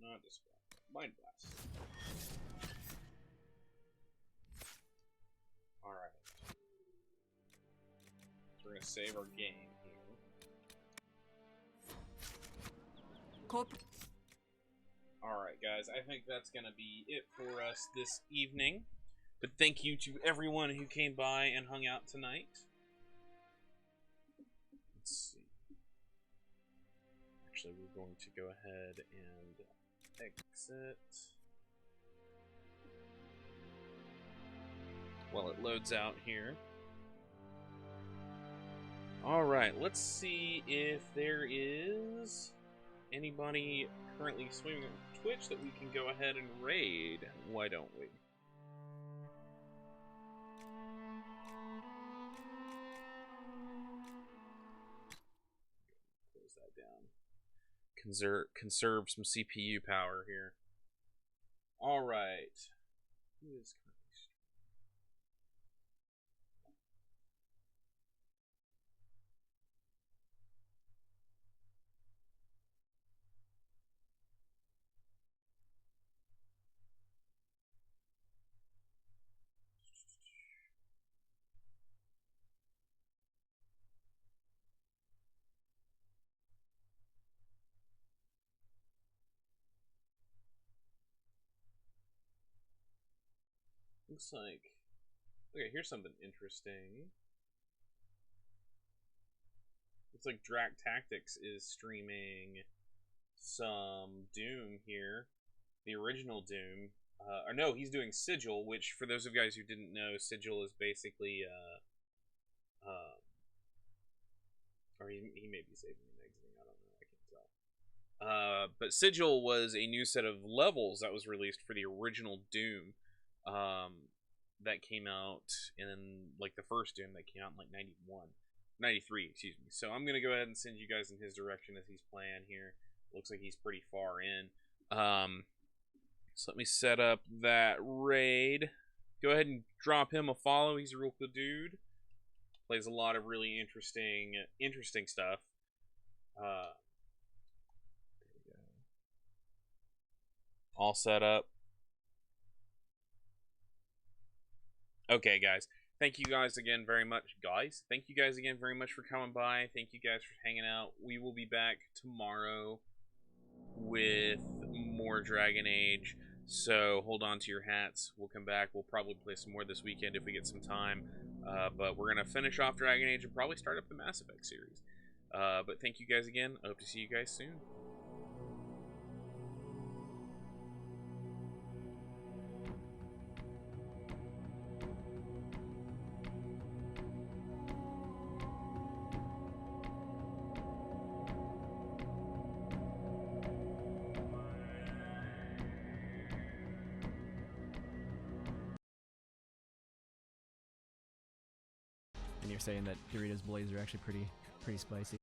Not Dispel. Mind Blast. Alright. So we're gonna save our game here. Alright, guys, I think that's gonna be it for us this evening. But thank you to everyone who came by and hung out tonight. Let's see. Actually, we're going to go ahead and exit while it loads out here. Alright, let's see if there is anybody currently streaming on Twitch that we can go ahead and raid. Why don't we? Close that down. Conserve some CPU power here. Alright. Who is currently streaming? Looks like... Okay, here's something interesting. Looks like Drac Tactics is streaming some Doom here. The original Doom. Or no, he's doing Sigil, which, for those of you guys who didn't know, Sigil is basically... or he may be saving and exiting, I don't know, I can't tell. But Sigil was a new set of levels that was released for the original Doom. That came out in, like, the first Doom that came out in, like, 93, excuse me. So I'm going to go ahead and send you guys in his direction as he's playing here. Looks like he's pretty far in. So let me set up that raid. Go ahead and drop him a follow. He's a real cool dude. Plays a lot of really interesting stuff. There we go. All set up. Okay, guys. Thank you guys again very much, guys. Thank you guys again very much for coming by. Thank you guys for hanging out. We will be back tomorrow with more Dragon Age. So hold on to your hats. We'll come back. We'll probably play some more this weekend if we get some time. But we're going to finish off Dragon Age and probably start up the Mass Effect series. But thank you guys again. I hope to see you guys soon. And you're saying that Doritos Blaze are actually pretty spicy.